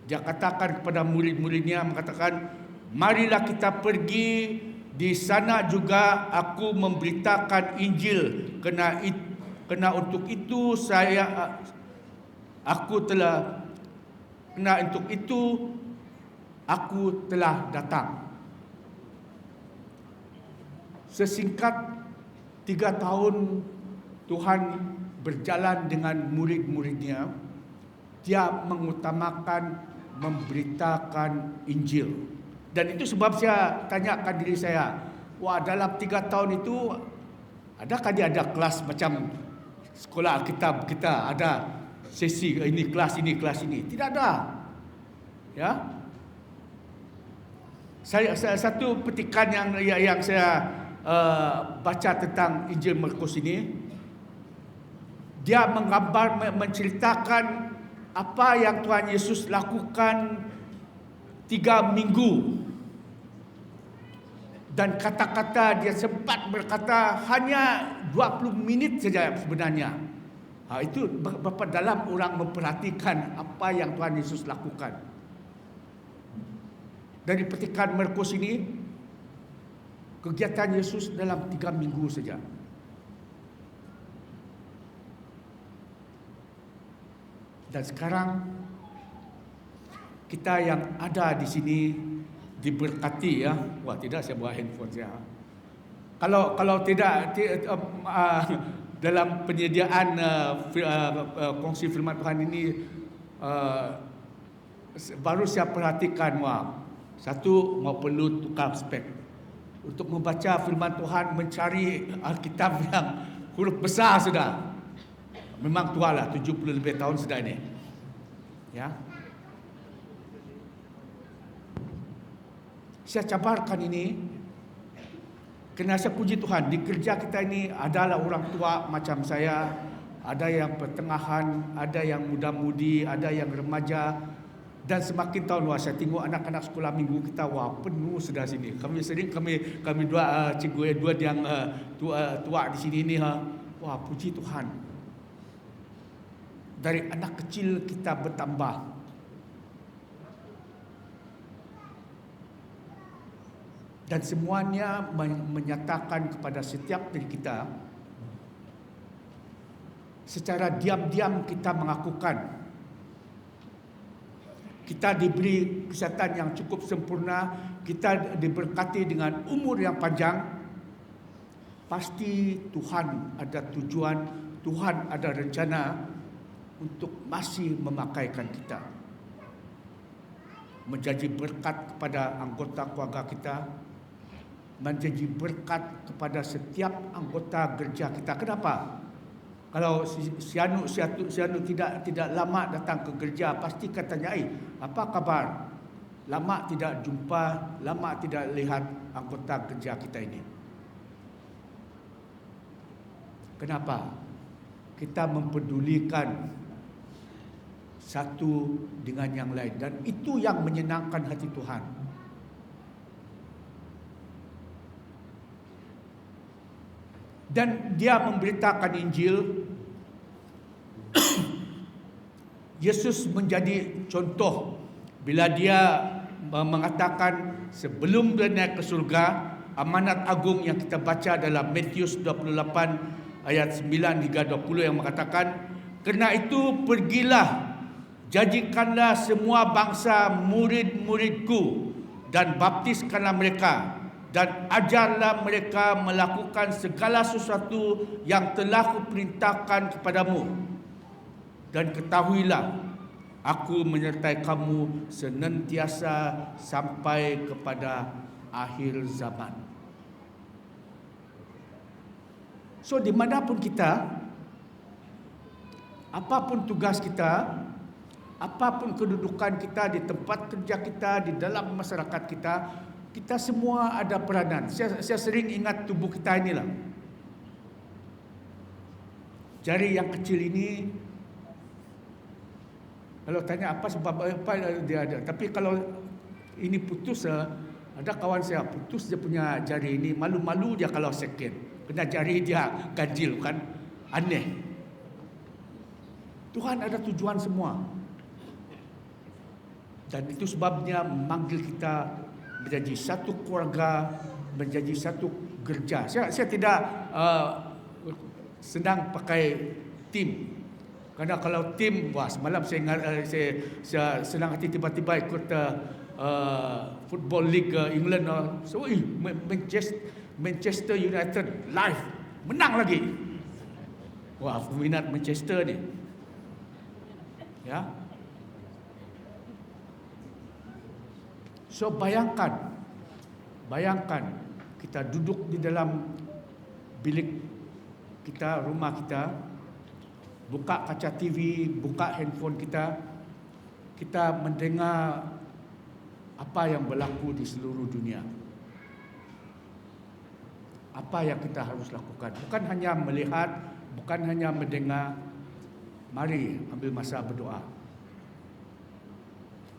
katakan kepada murid-muridnya, mengatakan, marilah kita pergi, di sana juga aku memberitakan Injil, kena untuk itu aku telah datang. Sesingkat 3 tahun Tuhan berjalan dengan murid-muridnya, Dia mengutamakan memberitakan Injil. Dan itu sebab saya tanyakan diri saya, dalam 3 tahun itu adakah dia ada kelas macam sekolah Alkitab kita, ada sesi ini kelas ini kelas ini? Tidak ada. Ya. Saya satu petikan yang saya baca tentang Injil Markus ini, dia menceritakan apa yang Tuhan Yesus lakukan 3 minggu. Dan kata-kata dia sempat berkata hanya 20 minit saja sebenarnya. Itu berapa dalam orang memperhatikan apa yang Tuhan Yesus lakukan. Dari petikan Markus ini, kegiatan Yesus dalam 3 minggu saja. Dan sekarang kita yang ada di sini diberkati, ya. Tidak, saya bawa handphone saya. Kalau tidak dalam penyediaan kongsi firman Tuhan ini, baru saya perhatikan, satu mau perlu tukar spek untuk membaca firman Tuhan, mencari Alkitab yang huruf besar sudah. Memang tua lah, 70 lebih tahun sudah ini. Ya. Saya cabarkan ini kerana saya puji Tuhan, di kerja kita ini adalah orang tua macam saya, ada yang pertengahan, ada yang muda-mudi, ada yang remaja. Dan semakin tahun saya tengok anak-anak sekolah minggu kita penuh sudah sini. Kami dua cikgu dua yang tua di sini ni puji Tuhan. Dari anak kecil kita bertambah. Dan semuanya menyatakan kepada setiap diri kita, secara diam-diam kita mengakukan, kita diberi kesihatan yang cukup sempurna, kita diberkati dengan umur yang panjang. Pasti Tuhan ada tujuan, Tuhan ada rencana untuk masih memakaikan kita, menjadi berkat kepada anggota keluarga kita, menjadi berkat kepada setiap anggota gereja kita. Kenapa? Kalau si Anu tidak lama datang ke gereja, pasti katanya, apa kabar? Lama tidak jumpa, lama tidak lihat anggota gereja kita ini. Kenapa? Kita mempedulikan satu dengan yang lain, dan itu yang menyenangkan hati Tuhan. Dan dia memberitakan Injil. Yesus menjadi contoh bila dia mengatakan sebelum dia naik ke surga, amanat agung yang kita baca dalam Matius 28 ayat 9 hingga 20 yang mengatakan, "Kerana itu pergilah, jadikanlah semua bangsa murid-muridku dan baptiskanlah mereka dan ajarlah mereka melakukan segala sesuatu yang telah kuperintahkan kepadamu. Dan ketahuilah, aku menyertai kamu senantiasa sampai kepada akhir zaman." So, dimanapun kita, apapun tugas kita, apapun kedudukan kita di tempat kerja kita, di dalam masyarakat kita, kita semua ada peranan. Saya sering ingat tubuh kita inilah. Jari yang kecil ini, kalau tanya apa sebab apa dia ada. Tapi kalau ini putus, ada kawan saya putus dia punya jari ini, malu-malu dia kalau sakit. Kena jari dia ganjil, kan? Aneh. Tuhan ada tujuan semua. Dan itu sebabnya memanggil kita menjadi satu keluarga, menjadi satu gereja. Saya tidak senang pakai tim. Karena kalau tim, wah semalam saya senang hati tiba-tiba ikut Football League England. So, Manchester United live, menang lagi. Wah, peminat Manchester ni. Ya. So, bayangkan kita duduk di dalam bilik kita, rumah kita, buka kaca TV, buka handphone kita, kita mendengar apa yang berlaku di seluruh dunia. Apa yang kita harus lakukan? Bukan hanya melihat, bukan hanya mendengar. Mari ambil masa berdoa.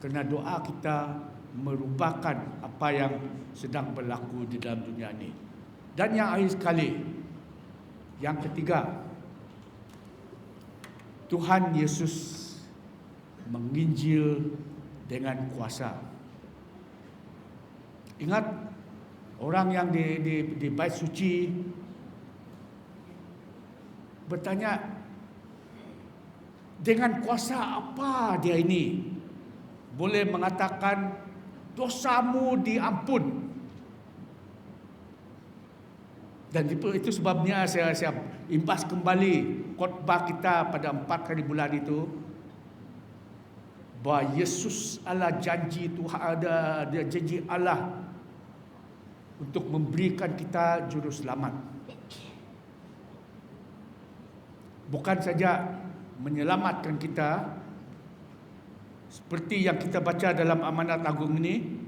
Kerana doa kita merubahkan apa yang sedang berlaku di dalam dunia ini. Dan yang akhir sekali, yang ketiga, Tuhan Yesus menginjil dengan kuasa. Ingat, orang yang di bait suci bertanya, dengan kuasa apa dia ini boleh mengatakan dosamu diampun? Dan itu sebabnya saya imbas kembali khotbah kita pada 4 hari bulan itu, bahawa Yesus adalah janji Tuhan, ada janji Allah untuk memberikan kita juru selamat. Bukan saja menyelamatkan kita seperti yang kita baca dalam amanat agung ini.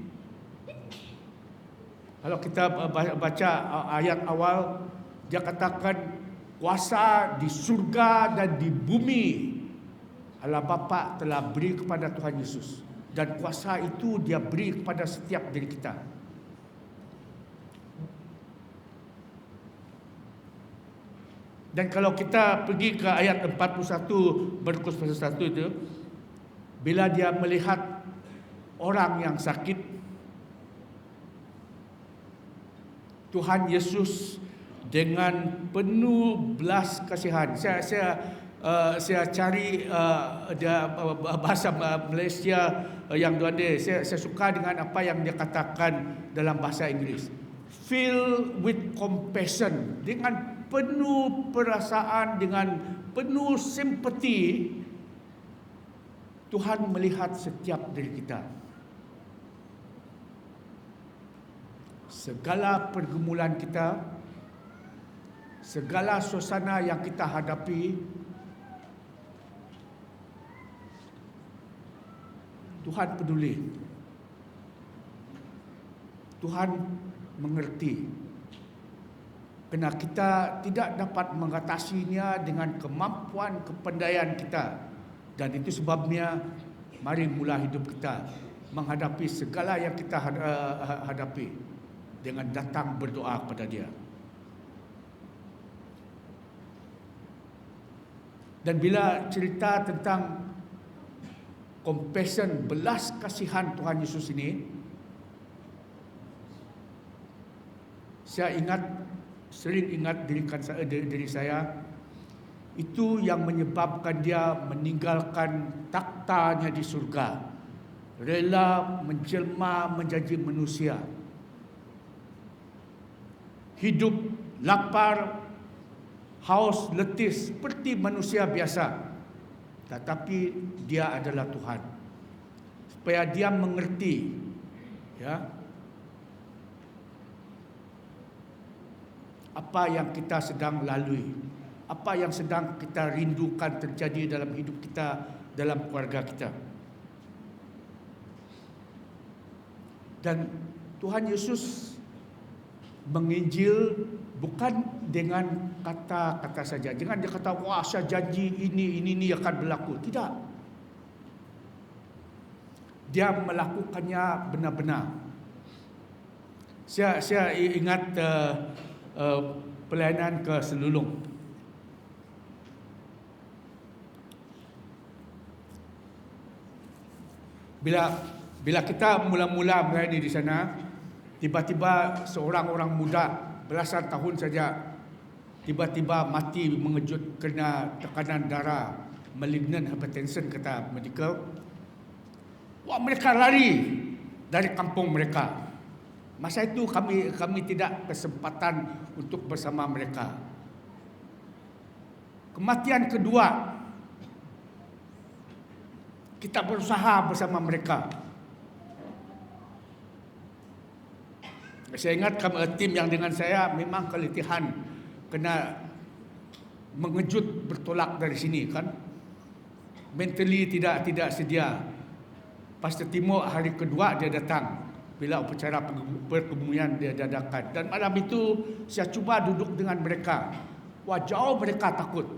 Kalau kita baca ayat awal, dia katakan kuasa di surga dan di bumi Allah Bapa telah beri kepada Tuhan Yesus, dan kuasa itu dia beri kepada setiap diri kita. Dan kalau kita pergi ke ayat 41 Markus pasal 1 itu, bila dia melihat orang yang sakit, Tuhan Yesus dengan penuh belas kasihan. Saya cari bahasa Malaysia yang ada. Saya suka dengan apa yang dia katakan dalam bahasa Inggeris. Filled with compassion, dengan penuh perasaan, dengan penuh simpati, Tuhan melihat setiap diri kita. Segala pergumulan kita, segala suasana yang kita hadapi, Tuhan peduli. Tuhan mengerti. Kerana kita tidak dapat mengatasinya dengan kemampuan kepandaian kita. Dan itu sebabnya mari mula hidup kita menghadapi segala yang kita hadapi dengan datang berdoa kepada Dia. Dan bila cerita tentang compassion, belas kasihan Tuhan Yesus ini, saya sering ingat diri saya, itu yang menyebabkan dia meninggalkan taktanya di surga, rela menjelma menjadi manusia, hidup lapar, haus, letih seperti manusia biasa, tetapi dia adalah Tuhan, supaya dia mengerti, ya, apa yang kita sedang lalui, apa yang sedang kita rindukan terjadi dalam hidup kita, dalam keluarga kita. Dan Tuhan Yesus menginjil bukan dengan kata-kata saja. Jangan dia kata, wah saya janji ini akan berlaku. Tidak. Dia melakukannya benar-benar. Saya ingat pelayanan ke Selulung. Bila kita mula-mula melayani di sana, tiba-tiba seorang orang muda belasan tahun saja tiba-tiba mati mengejut kerana tekanan darah, malignant hypertension kata medical. Wah, mereka lari dari kampung mereka. Masa itu kami tidak kesempatan untuk bersama mereka. Kematian kedua, kita berusaha bersama mereka. Saya ingat tim yang dengan saya memang keletihan kena mengejut bertolak dari sini kan. Mentally tidak sedia. Pastor Timo hari kedua dia datang bila upacara perkebumian dia diadakan. Dan malam itu saya cuba duduk dengan mereka. Wah, jauh mereka takut.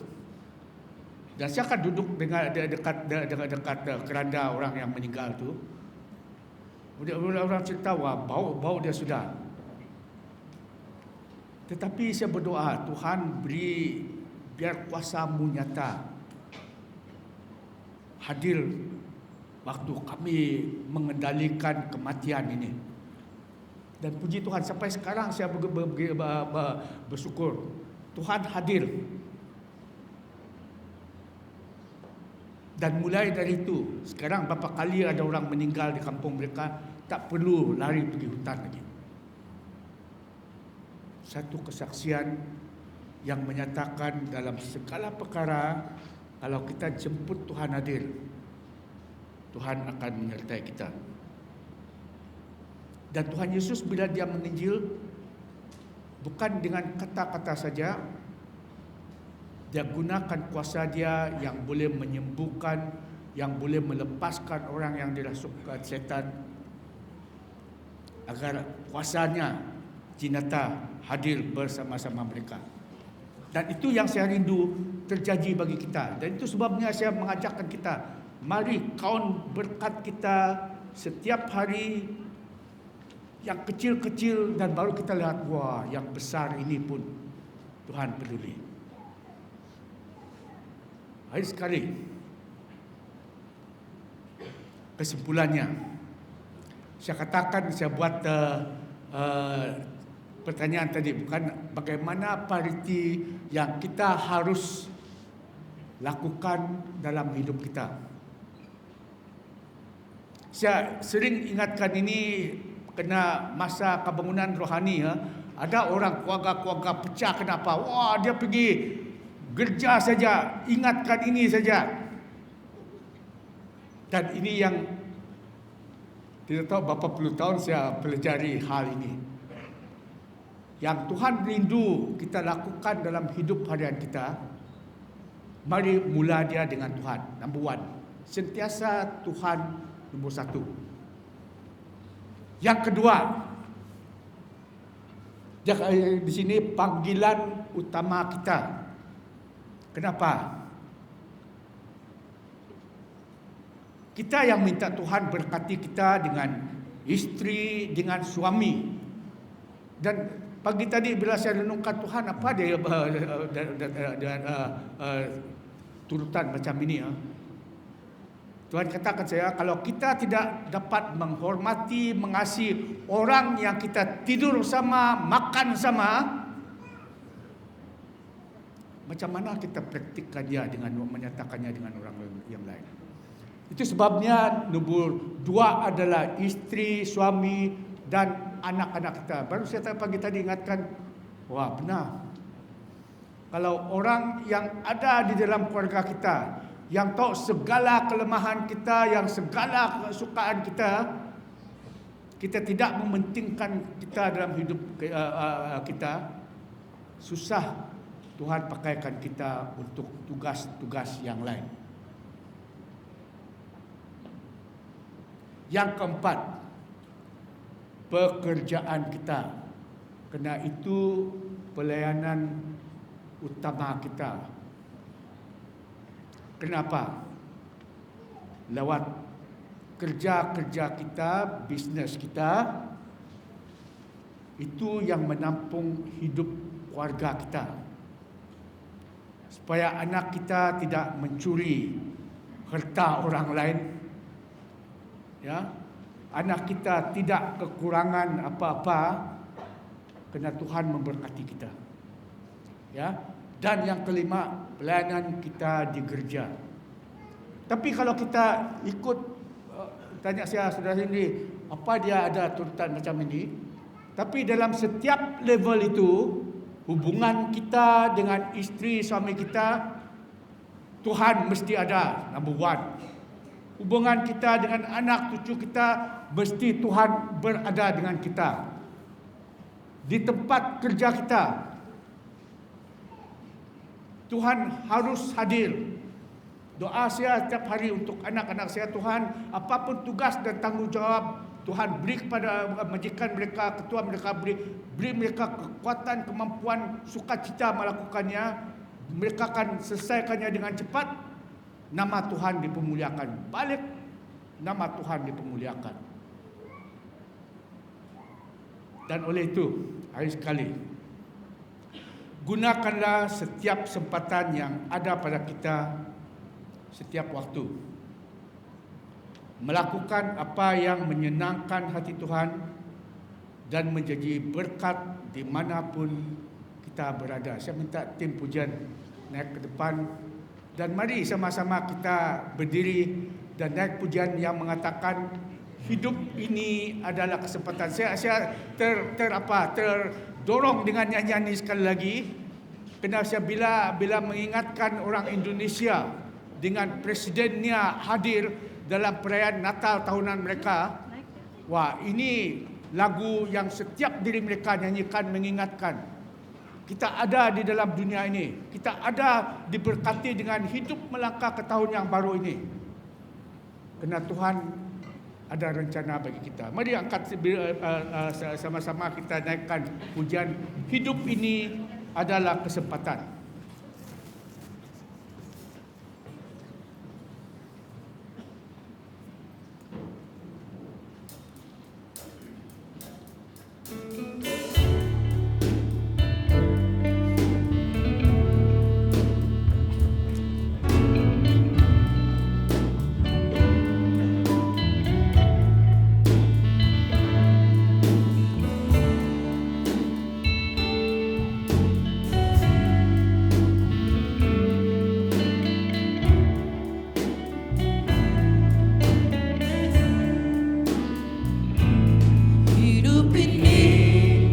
Dan saya akan duduk dengan dekat keranda orang yang meninggal tu. Orang cerita, wah bau dia sudah. Tetapi saya berdoa, Tuhan beri biar kuasa-Mu nyata hadir waktu kami mengendalikan kematian ini. Dan puji Tuhan, sampai sekarang saya bersyukur Tuhan hadir. Dan mulai dari itu, sekarang berapa kali ada orang meninggal di kampung mereka, tak perlu lari pergi hutan lagi. Satu kesaksian yang menyatakan dalam segala perkara, kalau kita jemput Tuhan hadir, Tuhan akan menyertai kita. Dan Tuhan Yesus bila dia menginjil, bukan dengan kata-kata saja, dia gunakan kuasa dia yang boleh menyembuhkan, yang boleh melepaskan orang yang dirasukkan setan, agar kuasanya nyata hadir bersama-sama mereka. Dan itu yang saya rindu terjadi bagi kita. Dan itu sebabnya saya mengajakkan kita, mari kaun berkat kita setiap hari, yang kecil-kecil, dan baru kita lihat, wah yang besar ini pun Tuhan peduli. Hari sekali, kesimpulannya, saya katakan, saya buat pertanyaan tadi, bukan bagaimana prioriti yang kita harus lakukan dalam hidup kita. Saya sering ingatkan ini kena masa kebangunan rohani, ya. Ada orang keluarga-keluarga pecah, kenapa? Wah, dia pergi gereja saja, ingatkan ini saja. Dan ini yang tidak tahu berapa puluh tahun saya pelajari hal ini. Yang Tuhan rindu kita lakukan dalam hidup harian kita, mari mula dia dengan Tuhan. Number one, sentiasa Tuhan nombor satu. Yang kedua, di sini panggilan utama kita. Kenapa? Kita yang minta Tuhan berkati kita dengan isteri, dengan suami. Dan pagi tadi bila saya renungkan Tuhan, apa dia turutan macam ini. Tuhan katakan saya, kalau kita tidak dapat menghormati, mengasihi orang yang kita tidur sama, makan sama, macam mana kita praktikkan dia dengan menyatakannya dengan orang yang lain. Itu sebabnya nombor 2 adalah isteri, suami dan anak-anak kita. Baru saya pagi tadi ingatkan, wah benar. Kalau orang yang ada di dalam keluarga kita, yang tahu segala kelemahan kita, yang segala kesukaan kita, kita tidak mementingkan kita dalam hidup kita, susah Tuhan pakaikan kita untuk tugas-tugas yang lain. Yang keempat, pekerjaan kita. Kerana itu pelayanan utama kita. Kenapa? Lewat kerja-kerja kita, bisnes kita, itu yang menampung hidup keluarga kita. Supaya anak kita tidak mencuri harta orang lain. Ya, anak kita tidak kekurangan apa-apa, kerana Tuhan memberkati kita. Ya, dan yang kelima, pelayanan kita di gereja. Tapi kalau kita ikut tanya saya saudara sendiri, apa dia ada turutan macam ini? Tapi dalam setiap level itu, hubungan kita dengan isteri suami kita, Tuhan mesti ada number 1. Hubungan kita dengan anak cucu kita, mesti Tuhan berada dengan kita. Di tempat kerja kita, Tuhan harus hadir. Doa saya setiap hari untuk anak-anak saya, Tuhan, apapun tugas dan tanggungjawab Tuhan beri kepada majikan mereka, ketua mereka, beri mereka kekuatan, kemampuan, sukacita melakukannya. Mereka akan selesaikannya dengan cepat. Nama Tuhan dipermuliakan. Balik, nama Tuhan dipermuliakan. Dan oleh itu, hari sekali, gunakanlah setiap kesempatan yang ada pada kita setiap waktu. Melakukan apa yang menyenangkan hati Tuhan dan menjadi berkat dimanapun kita berada. Saya minta tim pujian naik ke depan dan mari sama-sama kita berdiri dan naik pujian yang mengatakan hidup ini adalah kesempatan. Saya terdorong dengan nyanyian ini sekali lagi. Kerana saya bila mengingatkan orang Indonesia dengan presidennya hadir dalam perayaan Natal tahunan mereka. Wah, ini lagu yang setiap diri mereka nyanyikan mengingatkan kita ada di dalam dunia ini. Kita ada diberkati dengan hidup melangkah ke tahun yang baru ini. Kerana Tuhan ada rencana bagi kita. Mari angkat sama-sama kita naikkan pujian hidup ini adalah kesempatan. Hidup ini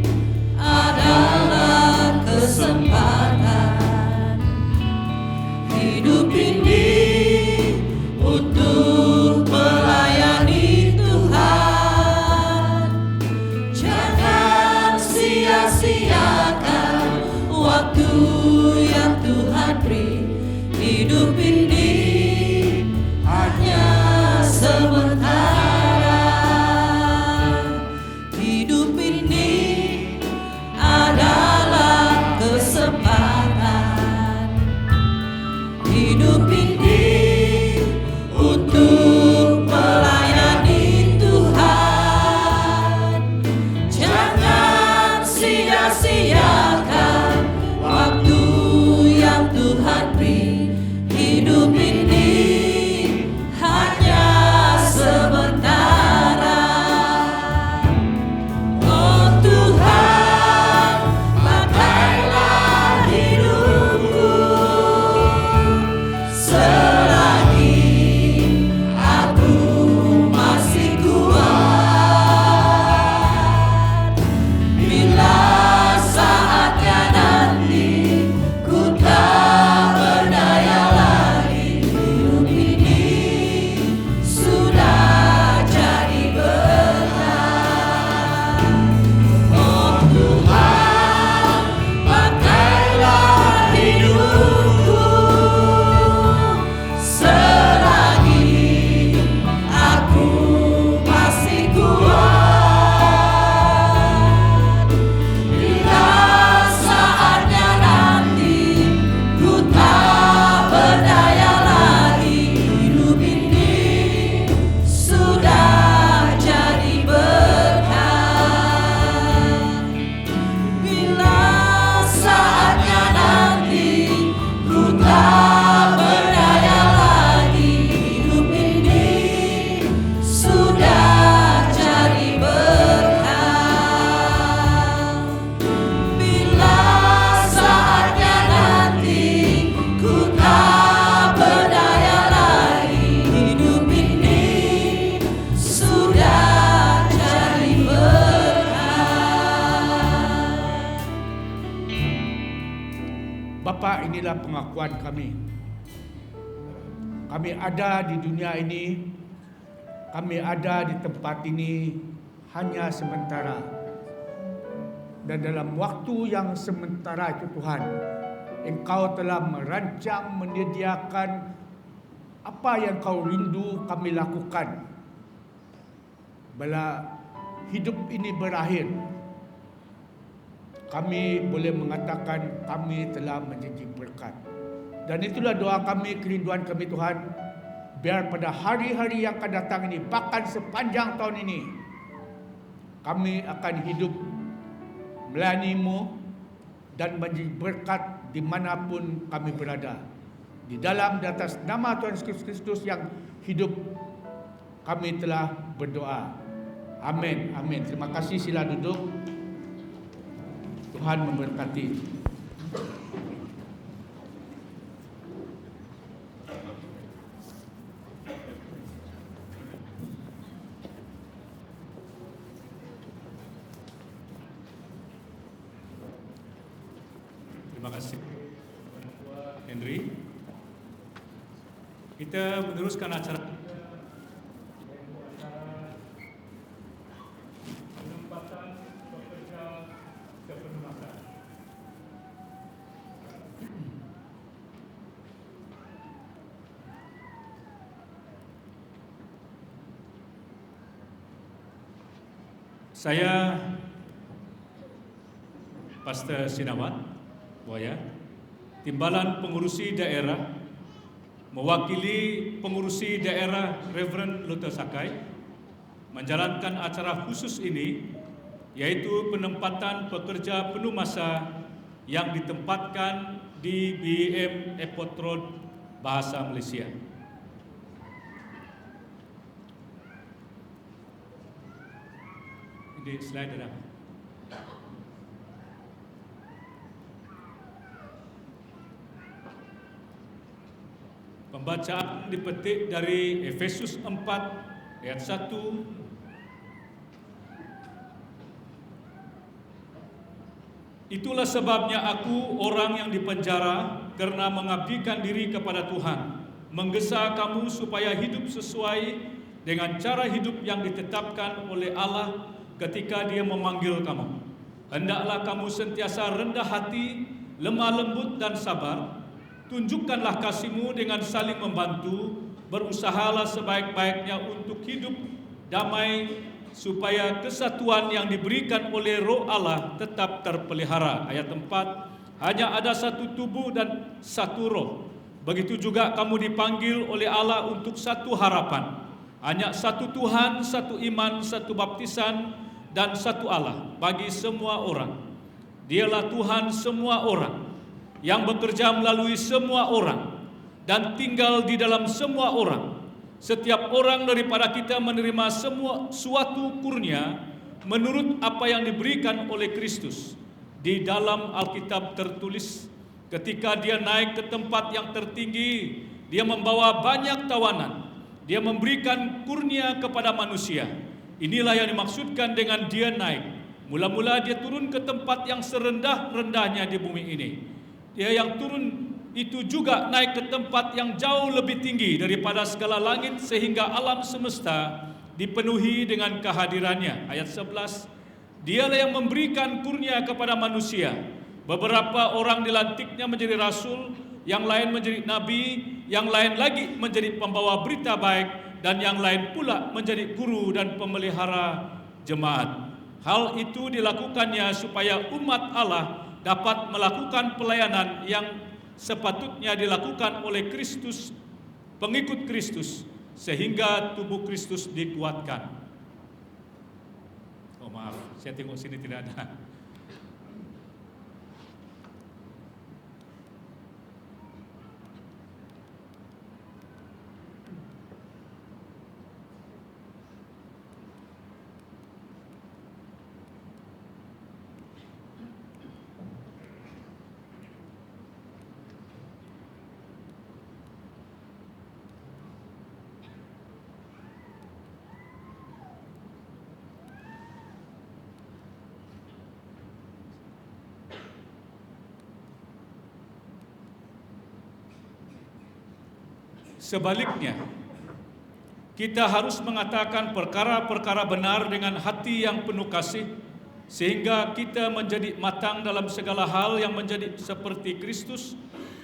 Bapa, inilah pengakuan kami. Kami ada di dunia ini, kami ada di tempat ini hanya sementara. Dan dalam waktu yang sementara itu Tuhan, Engkau telah merancang, menyediakan apa yang Kau rindu kami lakukan. Bila hidup ini berakhir, kami boleh mengatakan kami telah menjadi berkat. Dan itulah doa kami, kerinduan kami Tuhan. Biar pada hari-hari yang akan datang ini, bahkan sepanjang tahun ini, kami akan hidup melayani-Mu dan menjadi berkat dimanapun kami berada. Di dalam, di atas nama Tuhan Yesus Kristus yang hidup, kami telah berdoa. Amin. Amin. Terima kasih. Sila duduk. Tuhan memberkati. Terima kasih, Henry. Kita meneruskan acara penempatan pekerja kepenuhan. Saya Pastor Sinawat Buaya, Timbalan Pengurusi Daerah, mewakili Pengurusi Daerah Reverend Luther Sakai, menjalankan acara khusus ini, yaitu penempatan pekerja penuh masa yang ditempatkan di BEM Airport Road, Bahasa Malaysia. Ini slide ada. Pembacaan dipetik dari Efesus 4 ayat 1. Itulah sebabnya aku, orang yang dipenjara karena mengabdikan diri kepada Tuhan, menggesa kamu supaya hidup sesuai dengan cara hidup yang ditetapkan oleh Allah ketika Dia memanggil kamu. Hendaklah kamu sentiasa rendah hati, lemah lembut dan sabar. Tunjukkanlah kasih-Mu dengan saling membantu, berusahalah sebaik-baiknya untuk hidup damai, supaya kesatuan yang diberikan oleh Roh Allah tetap terpelihara. Ayat 4, hanya ada satu tubuh dan satu roh. Begitu juga kamu dipanggil oleh Allah untuk satu harapan. Hanya satu Tuhan, satu iman, satu baptisan, dan satu Allah bagi semua orang. Dialah Tuhan semua orang, yang bekerja melalui semua orang dan tinggal di dalam semua orang. Setiap orang daripada kita menerima suatu kurnia menurut apa yang diberikan oleh Kristus. Di dalam Alkitab tertulis, ketika Dia naik ke tempat yang tertinggi, Dia membawa banyak tawanan. Dia memberikan kurnia kepada manusia. Inilah yang dimaksudkan dengan Dia naik. Mula-mula Dia turun ke tempat yang serendah-rendahnya di bumi ini. Dia yang turun itu juga naik ke tempat yang jauh lebih tinggi daripada segala langit, sehingga alam semesta dipenuhi dengan kehadirannya. Ayat 11, Dialah yang memberikan kurnia kepada manusia. Beberapa orang dilantiknya menjadi rasul, yang lain menjadi nabi, yang lain lagi menjadi pembawa berita baik, dan yang lain pula menjadi guru dan pemelihara jemaat. Hal itu dilakukannya supaya umat Allah dapat melakukan pelayanan yang sepatutnya dilakukan oleh Kristus, pengikut Kristus, sehingga tubuh Kristus dikuatkan. Oh maaf, saya tengok sini tidak ada. Sebaliknya, kita harus mengatakan perkara-perkara benar dengan hati yang penuh kasih, sehingga kita menjadi matang dalam segala hal yang menjadi seperti Kristus,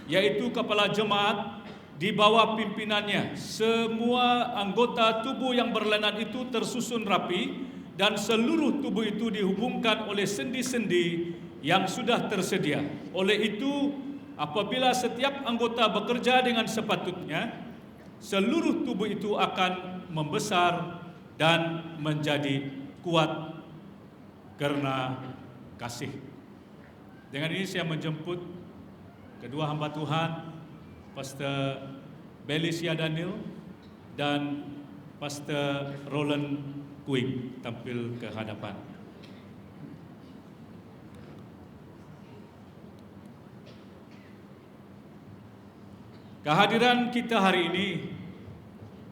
yaitu kepala jemaat. Di bawah pimpinannya, semua anggota tubuh yang berlainan itu tersusun rapi, dan seluruh tubuh itu dihubungkan oleh sendi-sendi yang sudah tersedia. Oleh itu, apabila setiap anggota bekerja dengan sepatutnya, seluruh tubuh itu akan membesar dan menjadi kuat karena kasih. Dengan ini saya menjemput kedua hamba Tuhan, Pastor Belicia Daniel dan Pastor Roland Kuing tampil ke hadapan. Kehadiran kita hari ini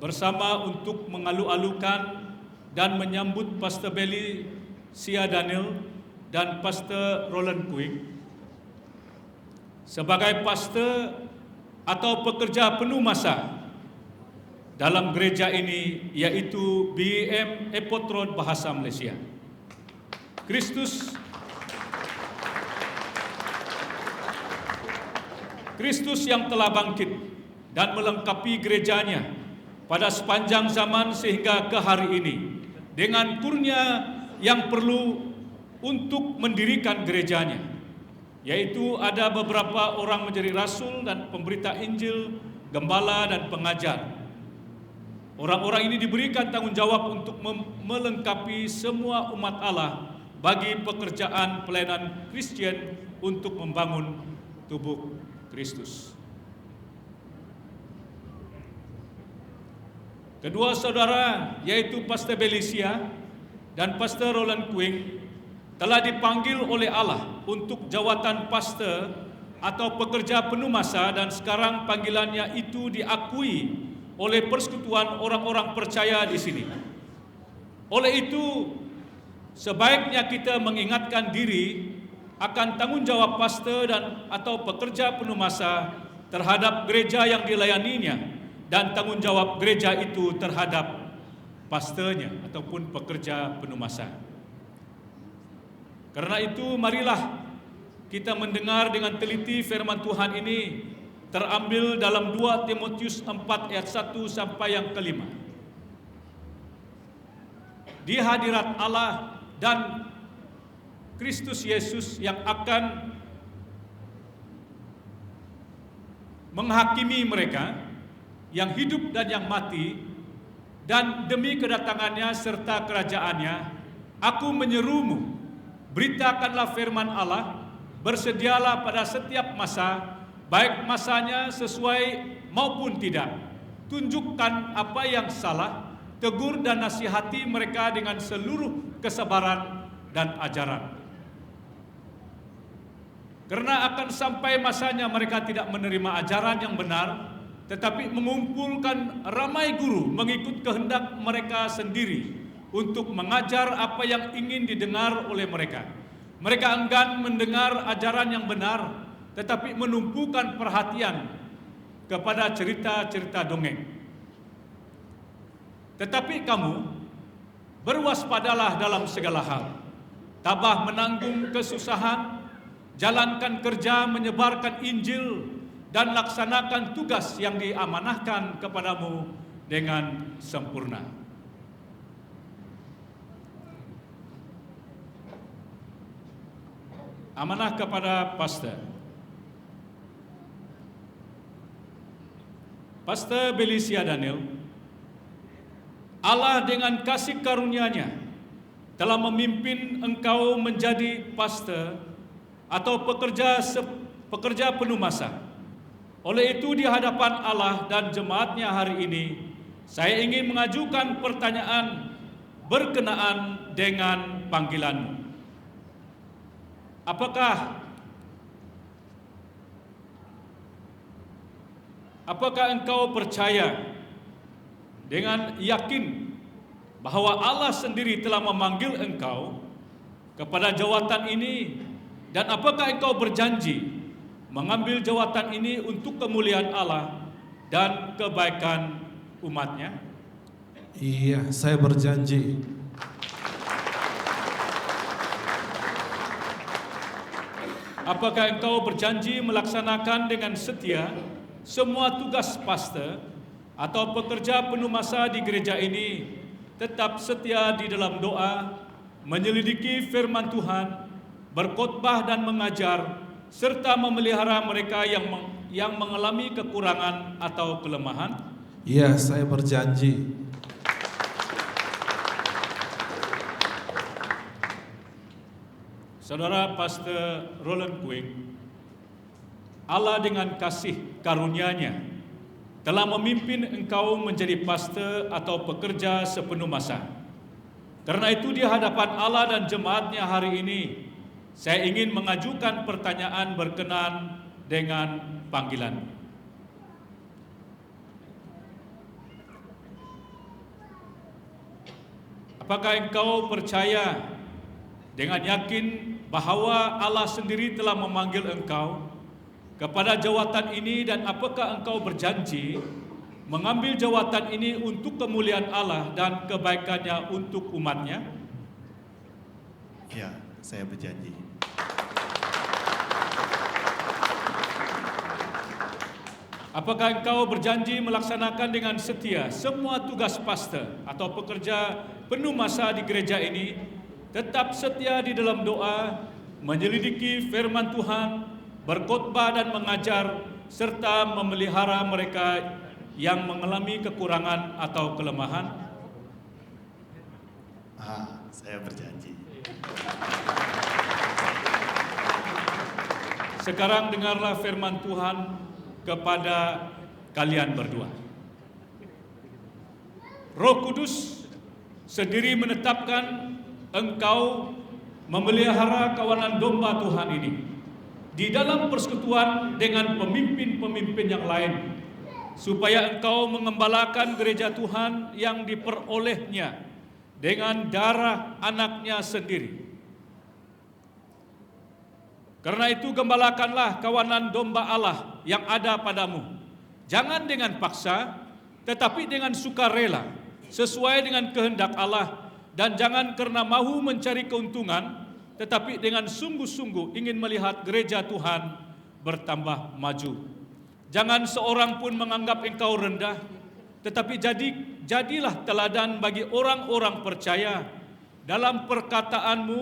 bersama untuk mengalu-alukan dan menyambut Pastor Belicia Daniel dan Pastor Roland Kuing sebagai pastor atau pekerja penuh masa dalam gereja ini, yaitu BEM Epot Road Bahasa Malaysia. Kristus yang telah bangkit dan melengkapi gerejanya pada sepanjang zaman sehingga ke hari ini dengan kurnia yang perlu untuk mendirikan gerejanya, yaitu ada beberapa orang menjadi rasul dan pemberita Injil, gembala dan pengajar. Orang-orang ini diberikan tanggung jawab untuk melengkapi semua umat Allah bagi pekerjaan pelayanan Kristen untuk membangun tubuh Kristus. Kedua saudara, yaitu Pastor Belicia dan Pastor Roland Kuing, telah dipanggil oleh Allah untuk jawatan pastor atau pekerja penuh masa, dan sekarang panggilannya itu diakui oleh persekutuan orang-orang percaya di sini. Oleh itu, sebaiknya kita mengingatkan diri akan tanggung jawab pastor dan atau pekerja penuh masa terhadap gereja yang dilayaninya, dan tanggung jawab gereja itu terhadap pastornya ataupun pekerja penuh masa. Karena itu, marilah kita mendengar dengan teliti firman Tuhan ini terambil dalam 2 Timotius 4 ayat 1 sampai yang kelima. Di hadirat Allah dan Kristus Yesus yang akan menghakimi mereka yang hidup dan yang mati, dan demi kedatangannya serta kerajaannya, aku menyerumu, beritakanlah firman Allah, bersedialah pada setiap masa, baik masanya sesuai maupun tidak. Tunjukkan apa yang salah, tegur dan nasihati mereka dengan seluruh kesabaran dan ajaran. Karena akan sampai masanya mereka tidak menerima ajaran yang benar, tetapi mengumpulkan ramai guru mengikut kehendak mereka sendiri untuk mengajar apa yang ingin didengar oleh mereka. Mereka enggan mendengar ajaran yang benar, tetapi menumpukan perhatian kepada cerita-cerita dongeng. Tetapi kamu berwaspadalah dalam segala hal, tabah menanggung kesusahan, jalankan kerja menyebarkan Injil, dan laksanakan tugas yang diamanahkan kepadamu dengan sempurna. Amanah kepada pastor. Pastor Belicia Daniel, Allah dengan kasih karunia-Nya telah memimpin engkau menjadi pastor atau pekerja penuh masa. Oleh itu, di hadapan Allah dan jemaatnya hari ini, saya ingin mengajukan pertanyaan berkenaan dengan panggilanmu. Apakah engkau percaya dengan yakin bahwa Allah sendiri telah memanggil engkau kepada jawatan ini, dan apakah engkau berjanji mengambil jawatan ini untuk kemuliaan Allah dan kebaikan umatnya? Iya, saya berjanji. Apakah engkau berjanji melaksanakan dengan setia semua tugas pastor atau pekerja penuh masa di gereja ini, tetap setia di dalam doa, menyelidiki firman Tuhan, berkhotbah dan mengajar, serta memelihara mereka yang mengalami kekurangan atau kelemahan? Iya, saya berjanji. Saudara Pastor Roland Quing, Allah dengan kasih karunia-Nya telah memimpin engkau menjadi pastor atau pekerja sepenuh masa. Karena itu di hadapan Allah dan jemaatnya hari ini, saya ingin mengajukan pertanyaan berkenaan dengan panggilan. Apakah engkau percaya dengan yakin bahwa Allah sendiri telah memanggil engkau kepada jawatan ini, dan apakah engkau berjanji mengambil jawatan ini untuk kemuliaan Allah dan kebaikannya untuk umatnya? Ya, saya berjanji. Apakah engkau berjanji melaksanakan dengan setia semua tugas pastor atau pekerja penuh masa di gereja ini, tetap setia di dalam doa, menyelidiki firman Tuhan, berkhotbah dan mengajar, serta memelihara mereka yang mengalami kekurangan atau kelemahan? Saya berjanji. Sekarang dengarlah firman Tuhan kepada kalian berdua. Roh Kudus sendiri menetapkan engkau memelihara kawanan domba Tuhan ini di dalam persekutuan dengan pemimpin-pemimpin yang lain, supaya engkau mengembalakan gereja Tuhan yang diperolehnya dengan darah anaknya sendiri. Karena itu gembalakanlah kawanan domba Allah yang ada padamu, jangan dengan paksa, tetapi dengan sukarela, sesuai dengan kehendak Allah. Dan jangan karena mahu mencari keuntungan, tetapi dengan sungguh-sungguh ingin melihat gereja Tuhan bertambah maju. Jangan seorang pun menganggap engkau rendah, tetapi jadilah teladan bagi orang-orang percaya dalam perkataanmu,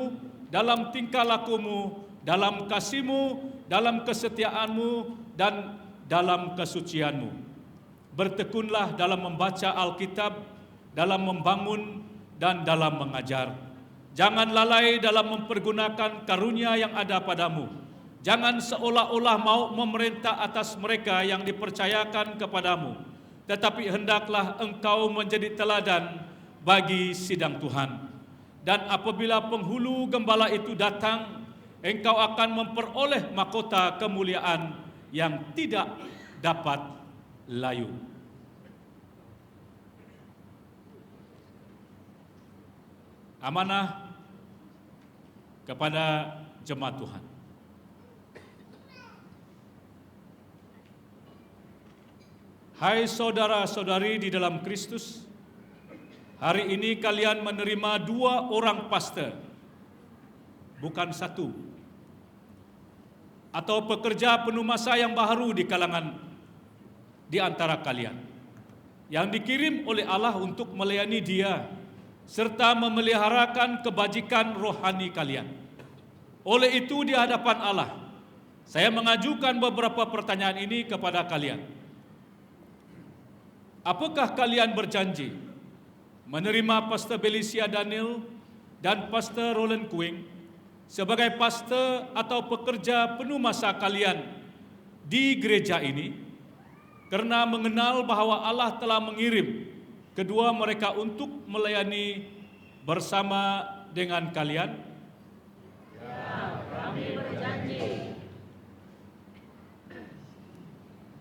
dalam tingkah lakumu, dalam kasihmu, dalam kesetiaanmu, dan dalam kesucianmu. Bertekunlah dalam membaca Alkitab, dalam membangun, dan dalam mengajar. Jangan lalai dalam mempergunakan karunia yang ada padamu. Jangan seolah-olah mau memerintah atas mereka yang dipercayakan kepadamu, tetapi hendaklah engkau menjadi teladan bagi sidang Tuhan. Dan apabila penghulu gembala itu datang, engkau akan memperoleh mahkota kemuliaan yang tidak dapat layu. Amanah kepada jemaat Tuhan. Hai saudara-saudari di dalam Kristus, hari ini kalian menerima 2 orang pastor, bukan 1, atau pekerja penuh masa yang baru di kalangan di antara kalian, yang dikirim oleh Allah untuk melayani Dia serta memeliharakan kebajikan rohani kalian. Oleh itu di hadapan Allah, saya mengajukan beberapa pertanyaan ini kepada kalian. Apakah kalian berjanji menerima Pastor Belicia Daniel dan Pastor Roland Quing sebagai pastor atau pekerja penuh masa kalian di gereja ini, karena mengenal bahwa Allah telah mengirim kedua mereka untuk melayani bersama dengan kalian? Ya, kami berjanji.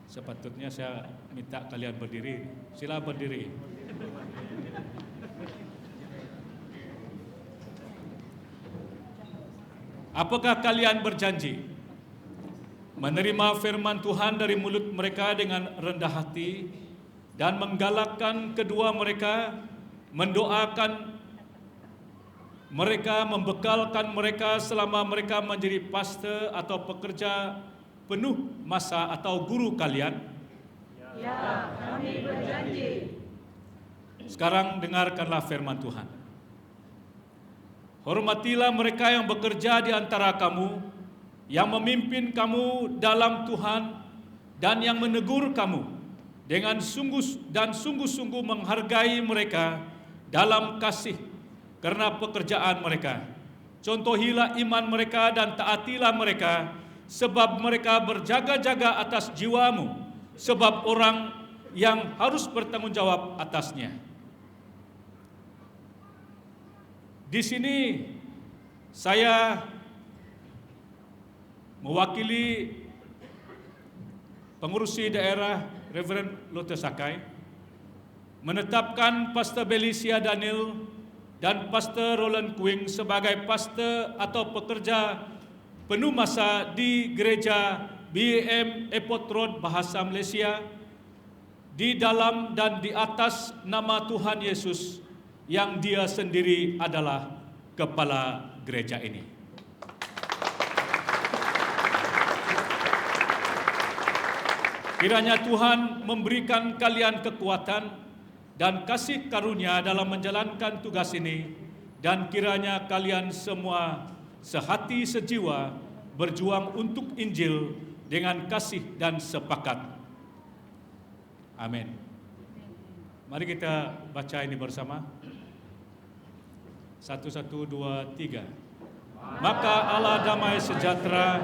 Sepatutnya saya minta kalian berdiri. Sila berdiri. Apakah kalian berjanji menerima firman Tuhan dari mulut mereka dengan rendah hati, dan menggalakkan kedua mereka, mendoakan mereka, membekalkan mereka selama mereka menjadi pastor atau pekerja penuh masa atau guru kalian. Ya, kami berjanji. Sekarang dengarkanlah firman Tuhan. Hormatilah mereka yang bekerja di antara kamu, yang memimpin kamu dalam Tuhan, dan yang menegur kamu dengan sungguh-sungguh menghargai mereka dalam kasih karena pekerjaan mereka. Contohilah iman mereka dan taatilah mereka, sebab mereka berjaga-jaga atas jiwamu, sebab orang yang harus bertanggung jawab atasnya. Di sini saya mewakili pengurusi daerah Reverend Lotte Sakai menetapkan Pastor Belicia Daniel dan Pastor Roland Quing sebagai pastor atau pekerja penuh masa di gereja BAM Airport Road Bahasa Malaysia, di dalam dan di atas nama Tuhan Yesus yang Dia sendiri adalah kepala gereja ini. Kiranya Tuhan memberikan kalian kekuatan dan kasih karunia dalam menjalankan tugas ini, dan kiranya kalian semua sehati sejiwa berjuang untuk Injil dengan kasih dan sepakat. Amin. Mari kita baca ini bersama. 1, 2, 3. Maka Allah damai sejahtera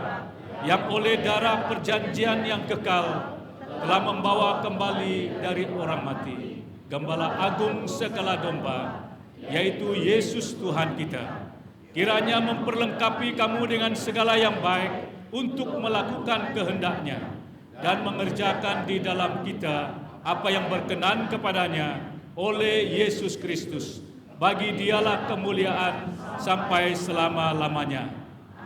yang oleh darah perjanjian yang kekal telah membawa kembali dari orang mati Gembala Agung segala domba, yaitu Yesus Tuhan kita. Kiranya memperlengkapi kamu dengan segala yang baik untuk melakukan kehendak-Nya dan mengerjakan di dalam kita apa yang berkenan kepadanya oleh Yesus Kristus. Bagi Dialah kemuliaan sampai selama-lamanya.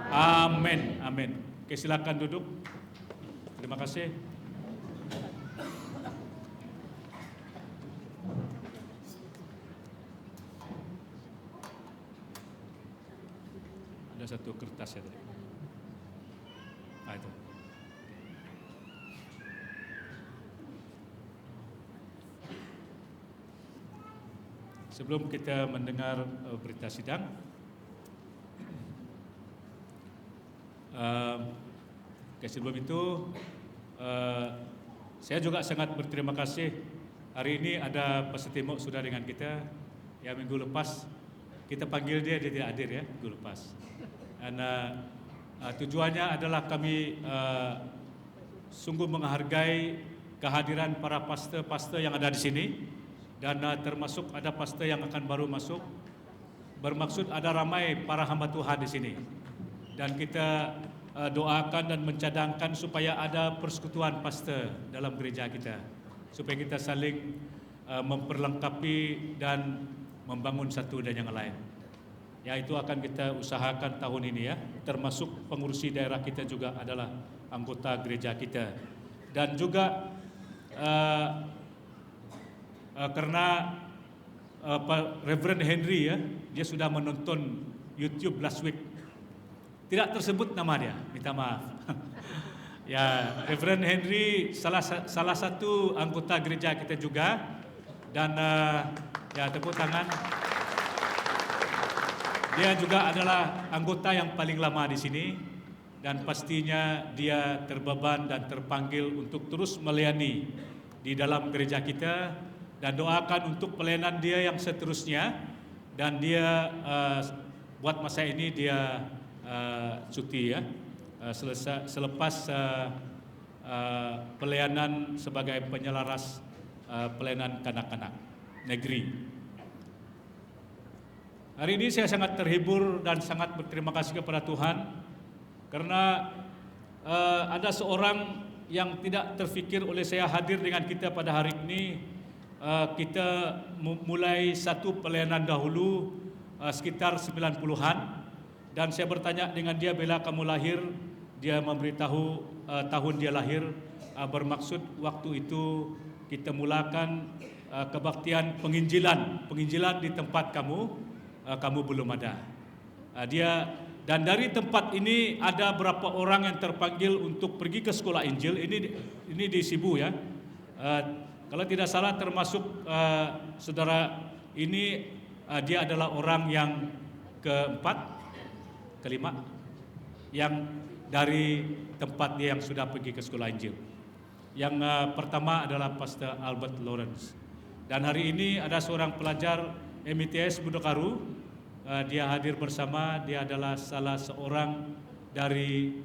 Amin. Amin. Oke, silakan duduk. Terima kasih. Ada satu kertas ya tadi. Itu. Sebelum kita mendengar berita sidang, sebelum itu saya juga sangat berterima kasih. Hari ini ada Pastor Timo sudah dengan kita. Ya, minggu lepas kita panggil dia tidak hadir ya, minggu lepas. Dan tujuannya adalah kami sungguh menghargai kehadiran para pastor-pastor yang ada di sini. Dan termasuk ada pastor yang akan baru masuk. Bermaksud ada ramai para hamba Tuhan di sini. Dan kita doakan dan mencadangkan supaya ada persekutuan pastor dalam gereja kita, supaya kita saling memperlengkapi dan membangun satu dan yang lain. Ya, itu akan kita usahakan tahun ini ya. Termasuk pengurusi daerah kita juga adalah anggota gereja kita. Dan juga karena Reverend Henry ya, dia sudah menonton YouTube last week. Tidak tersebut nama dia, minta maaf. Ya, Reverend Henry salah satu anggota gereja kita juga, dan ya, tepuk tangan. Dia juga adalah anggota yang paling lama di sini, dan pastinya dia terbeban dan terpanggil untuk terus melayani di dalam gereja kita. Dan doakan untuk pelayanan dia yang seterusnya. Dan dia buat masa ini dia cuti ya, selepas pelayanan sebagai penyelaras pelayanan kanak-kanak negeri. Hari ini saya sangat terhibur dan sangat berterima kasih kepada Tuhan karena ada seorang yang tidak terfikir oleh saya hadir dengan kita pada hari ini. Kita mulai satu pelayanan dahulu sekitar 90-an, dan saya bertanya dengan dia bila kamu lahir, dia memberitahu tahun dia lahir, bermaksud waktu itu kita mulakan kebaktian penginjilan di tempat kamu belum ada. Dan dari tempat ini ada berapa orang yang terpanggil untuk pergi ke sekolah Injil. Ini di Sibu ya. Kalau tidak salah termasuk saudara ini, dia adalah orang yang kelima yang dari tempat dia yang sudah pergi ke sekolah Injil. Yang pertama adalah Pastor Albert Lawrence. Dan hari ini ada seorang pelajar MITS Budokaru, dia hadir bersama. Dia adalah salah seorang dari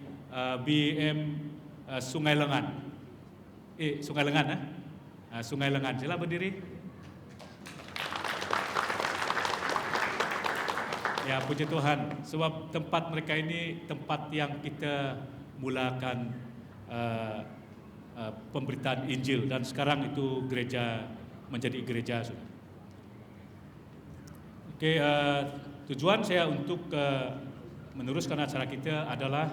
BM Sungai Lengan. Sungai Lengan ya? Sungai Lengan, sila berdiri. Ya, puji Tuhan, sebab tempat mereka ini tempat yang kita mulakan pemberitaan Injil, dan sekarang itu gereja menjadi gereja sudah. Oke, tujuan saya untuk meneruskan acara kita adalah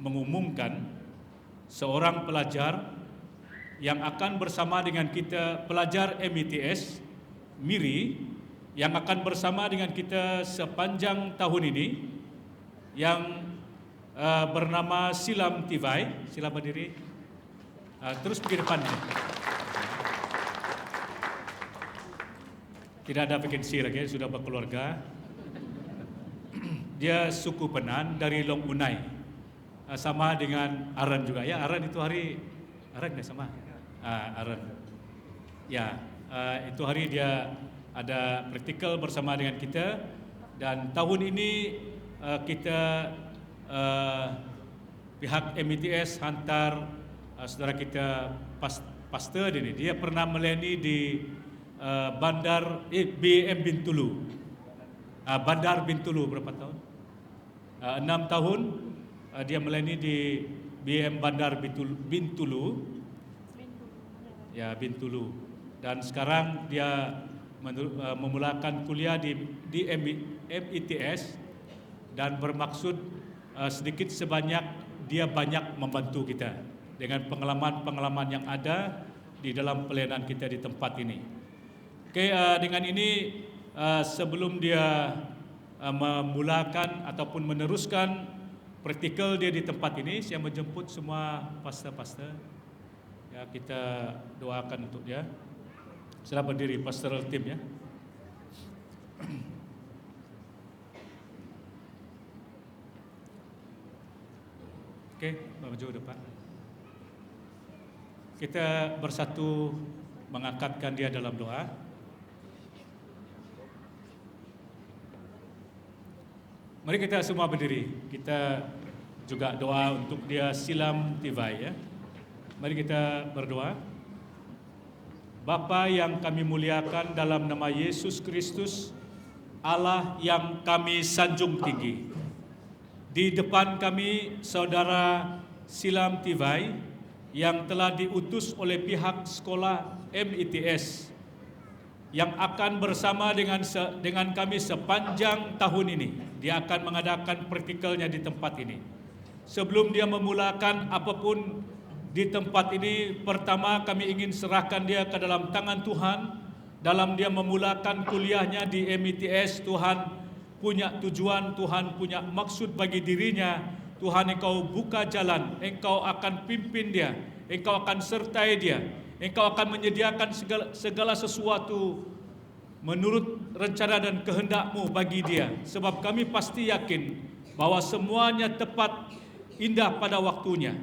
mengumumkan seorang pelajar yang akan bersama dengan kita, pelajar MITS Miri, yang akan bersama dengan kita sepanjang tahun ini, yang bernama Silam Tivai. Sila berdiri. Terus pergi depan. Tidak ada vakansi lagi, sudah berkeluarga. Dia suku Penan dari Long Unai, sama dengan Aran juga ya. Aran itu hari Aran nggak sama? Aran. Ya, itu hari dia ada praktikal bersama dengan kita, dan tahun ini kita pihak MITS hantar saudara kita pastor ini. Dia pernah melayani di Bandar BM Bintulu. Bandar Bintulu berapa tahun? 6 tahun dia melayani di BM Bandar Bintulu. Ya, Bintulu. Dan sekarang dia memulakan kuliah di MITS, dan bermaksud sedikit sebanyak dia banyak membantu kita dengan pengalaman-pengalaman yang ada di dalam pelayanan kita di tempat ini. Oke, dengan ini sebelum dia memulakan ataupun meneruskan praktikal dia di tempat ini, saya menjemput semua pastor-pastor. Ya, kita doakan untuk dia. Sila berdiri, pastoral team ya. Oke, maju depan. Kita bersatu mengangkatkan dia dalam doa. Mari kita semua berdiri. Kita juga doa untuk dia, Silam Tivai ya. Mari kita berdoa. Bapa yang kami muliakan dalam nama Yesus Kristus, Allah yang kami sanjung tinggi, di depan kami saudara Silam Tivai yang telah diutus oleh pihak sekolah MITS, yang akan bersama dengan kami sepanjang tahun ini. Dia akan mengadakan praktikalnya di tempat ini. Sebelum dia memulakan apapun di tempat ini, pertama kami ingin serahkan dia ke dalam tangan Tuhan. Dalam dia memulakan kuliahnya di MITS, Tuhan punya tujuan, Tuhan punya maksud bagi dirinya. Tuhan, Engkau buka jalan, Engkau akan pimpin dia, Engkau akan sertai dia, Engkau akan menyediakan segala sesuatu menurut rencana dan kehendak-Mu bagi dia. Sebab kami pasti yakin bahwa semuanya tepat, indah pada waktunya.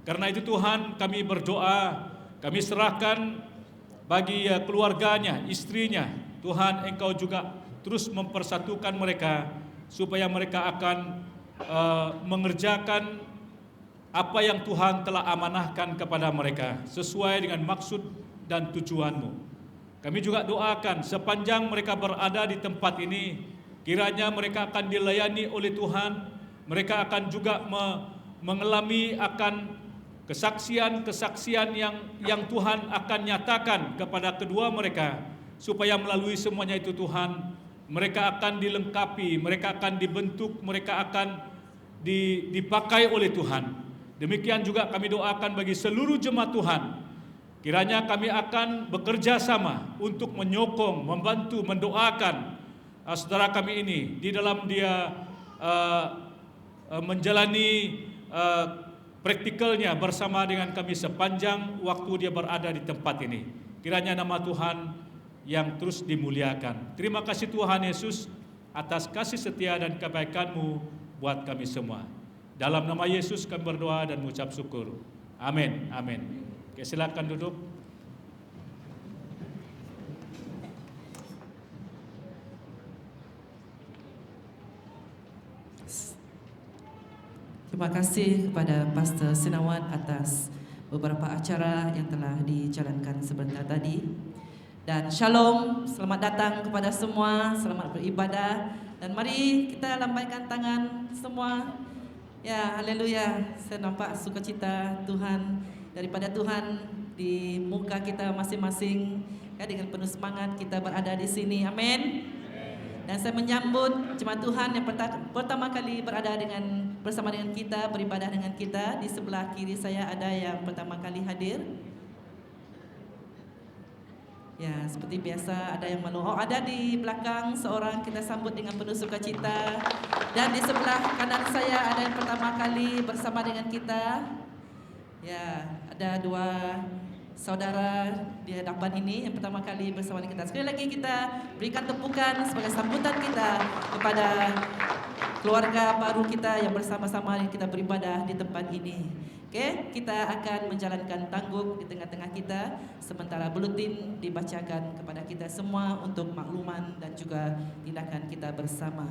Karena itu Tuhan, kami berdoa, kami serahkan bagi keluarganya, istrinya. Tuhan, Engkau juga terus mempersatukan mereka, supaya mereka akan mengerjakan apa yang Tuhan telah amanahkan kepada mereka, sesuai dengan maksud dan tujuan-Mu. Kami juga doakan sepanjang mereka berada di tempat ini, kiranya mereka akan dilayani oleh Tuhan. Mereka akan juga mengalami akan kesaksian-kesaksian yang Tuhan akan nyatakan kepada kedua mereka, supaya melalui semuanya itu Tuhan, mereka akan dilengkapi, mereka akan dibentuk, mereka akan dipakai oleh Tuhan. Demikian juga kami doakan bagi seluruh jemaat Tuhan. Kiranya kami akan bekerja sama untuk menyokong, membantu, mendoakan saudara kami ini di dalam dia menjalani praktikalnya bersama dengan kami sepanjang waktu dia berada di tempat ini. Kiranya nama Tuhan yang terus dimuliakan. Terima kasih Tuhan Yesus atas kasih setia dan kebaikan-Mu buat kami semua. Dalam nama Yesus kami berdoa dan mengucap syukur. Amin. Amin. Oke, silakan duduk. Terima kasih kepada Pastor Sinawan atas beberapa acara yang telah dijalankan sebentar tadi. Dan shalom, selamat datang kepada semua, selamat beribadah. Dan mari kita lambaikan tangan semua. Ya, haleluya. Saya nampak sukacita Tuhan, daripada Tuhan di muka kita masing-masing. Ya, dengan penuh semangat kita berada di sini. Amin. Dan saya menyambut jemaat Tuhan yang pertama kali berada bersama dengan kita, beribadah dengan kita. Di sebelah kiri saya ada yang pertama kali hadir. Ya, seperti biasa ada yang malu. Oh, ada di belakang seorang, kita sambut dengan penuh sukacita. Dan di sebelah kanan saya ada yang pertama kali bersama dengan kita. Ya, ada dua saudara di hadapan ini yang pertama kali bersama dengan kita. Sekali lagi kita berikan tepukan sebagai sambutan kita kepada keluarga baru kita yang bersama-sama kita beribadah di tempat ini. Oke, kita akan menjalankan tangguk di tengah-tengah kita sementara buletin dibacakan kepada kita semua untuk makluman dan juga tindakan kita bersama.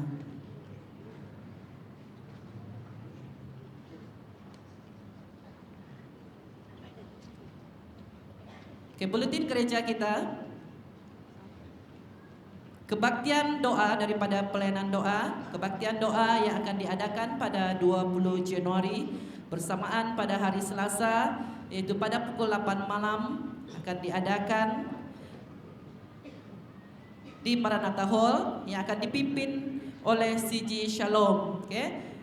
Oke, buletin gereja kita. Kebaktian doa daripada pelayanan doa. Kebaktian doa yang akan diadakan pada 20 Januari bersamaan pada hari Selasa, iaitu pada pukul 8 malam akan diadakan di Maranatha Hall yang akan dipimpin oleh CG Shalom. Okay?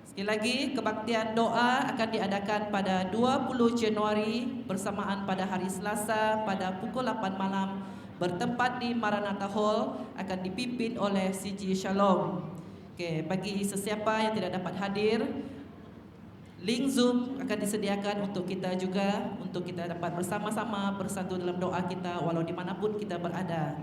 Sekali lagi, kebaktian doa akan diadakan pada 20 Januari bersamaan pada hari Selasa pada pukul 8 malam bertempat di Maranatha Hall, akan dipimpin oleh CG Shalom. Okey, bagi sesiapa yang tidak dapat hadir, link Zoom akan disediakan untuk kita juga, untuk kita dapat bersama-sama bersatu dalam doa kita walau dimanapun kita berada.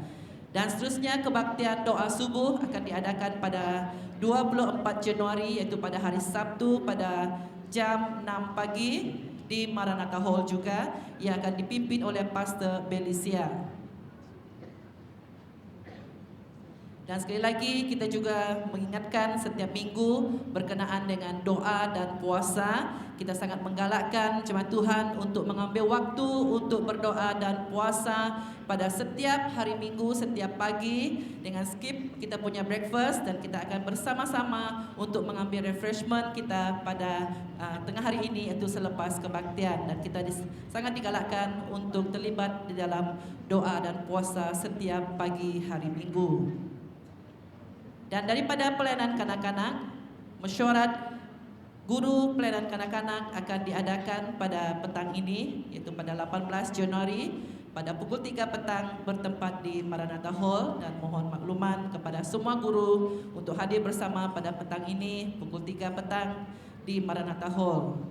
Dan seterusnya kebaktian doa subuh akan diadakan pada 24 Januari, iaitu pada hari Sabtu pada jam 6 pagi di Maranatha Hall juga, yang akan dipimpin oleh Pastor Belisia. Dan sekali lagi kita juga mengingatkan setiap minggu berkenaan dengan doa dan puasa. Kita sangat menggalakkan jemaat Tuhan untuk mengambil waktu untuk berdoa dan puasa pada setiap hari Minggu, setiap pagi. Dengan skip kita punya breakfast dan kita akan bersama-sama untuk mengambil refreshment kita pada tengah hari ini, iaitu selepas kebaktian. Dan kita sangat digalakkan untuk terlibat di dalam doa dan puasa setiap pagi hari Minggu. Dan daripada pelayanan kanak-kanak, mesyuarat guru pelayanan kanak-kanak akan diadakan pada petang ini, iaitu pada 18 Januari pada pukul 3 petang bertempat di Maranatha Hall. Dan mohon makluman kepada semua guru untuk hadir bersama pada petang ini pukul 3 petang di Maranatha Hall.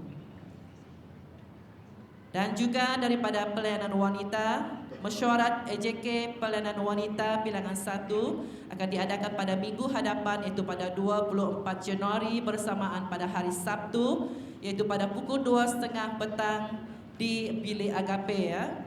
Dan juga daripada pelayanan wanita, mesyuarat EJK pelayanan wanita bilangan 1 akan diadakan pada minggu hadapan, iaitu pada 24 Januari bersamaan pada hari Sabtu, iaitu pada pukul 2.30 petang di bilik agape ya.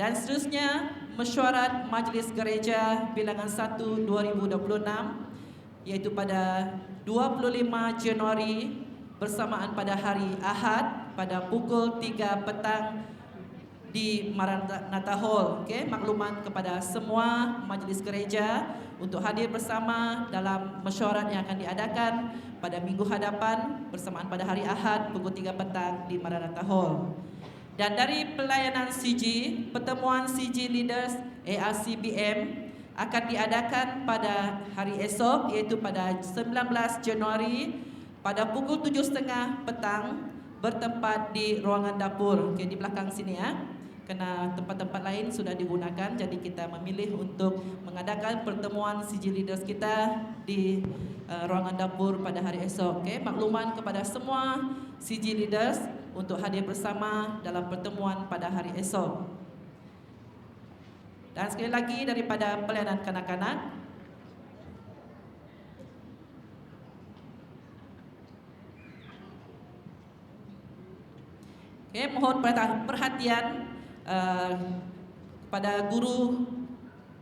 Dan seterusnya mesyuarat majlis gereja bilangan 1 2026, iaitu pada 25 Januari bersamaan pada hari Ahad pada pukul 3 petang di Maranatha Hall. Okey, makluman kepada semua majlis gereja untuk hadir bersama dalam mesyuarat yang akan diadakan pada minggu hadapan bersamaan pada hari Ahad pukul 3 petang di Maranatha Hall. Dan dari pelayanan CG, pertemuan CG Leaders ARCBM akan diadakan pada hari esok, iaitu pada 19 Januari pada pukul 7.30 petang bertempat di ruangan dapur, di belakang sini ya. Karena tempat-tempat lain sudah digunakan, jadi kita memilih untuk mengadakan pertemuan CG Leaders kita di ruangan dapur pada hari esok. Makluman kepada semua CG Leaders untuk hadir bersama dalam pertemuan pada hari esok. Dan sekali lagi daripada pelayanan kanak-kanak, mohon perhatian pada guru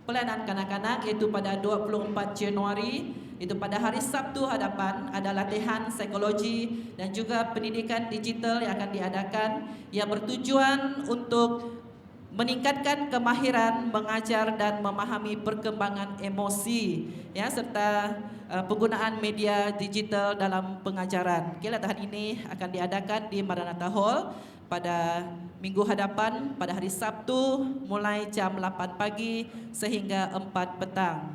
pelayanan kanak-kanak, iaitu pada 24 Januari, itu pada hari Sabtu hadapan ada latihan psikologi dan juga pendidikan digital yang akan diadakan yang bertujuan untuk meningkatkan kemahiran mengajar dan memahami perkembangan emosi ya, serta penggunaan media digital dalam pengajaran. Latihan ini akan diadakan di Maranatha Hall pada minggu hadapan pada hari Sabtu mulai jam 8 pagi sehingga 4 petang.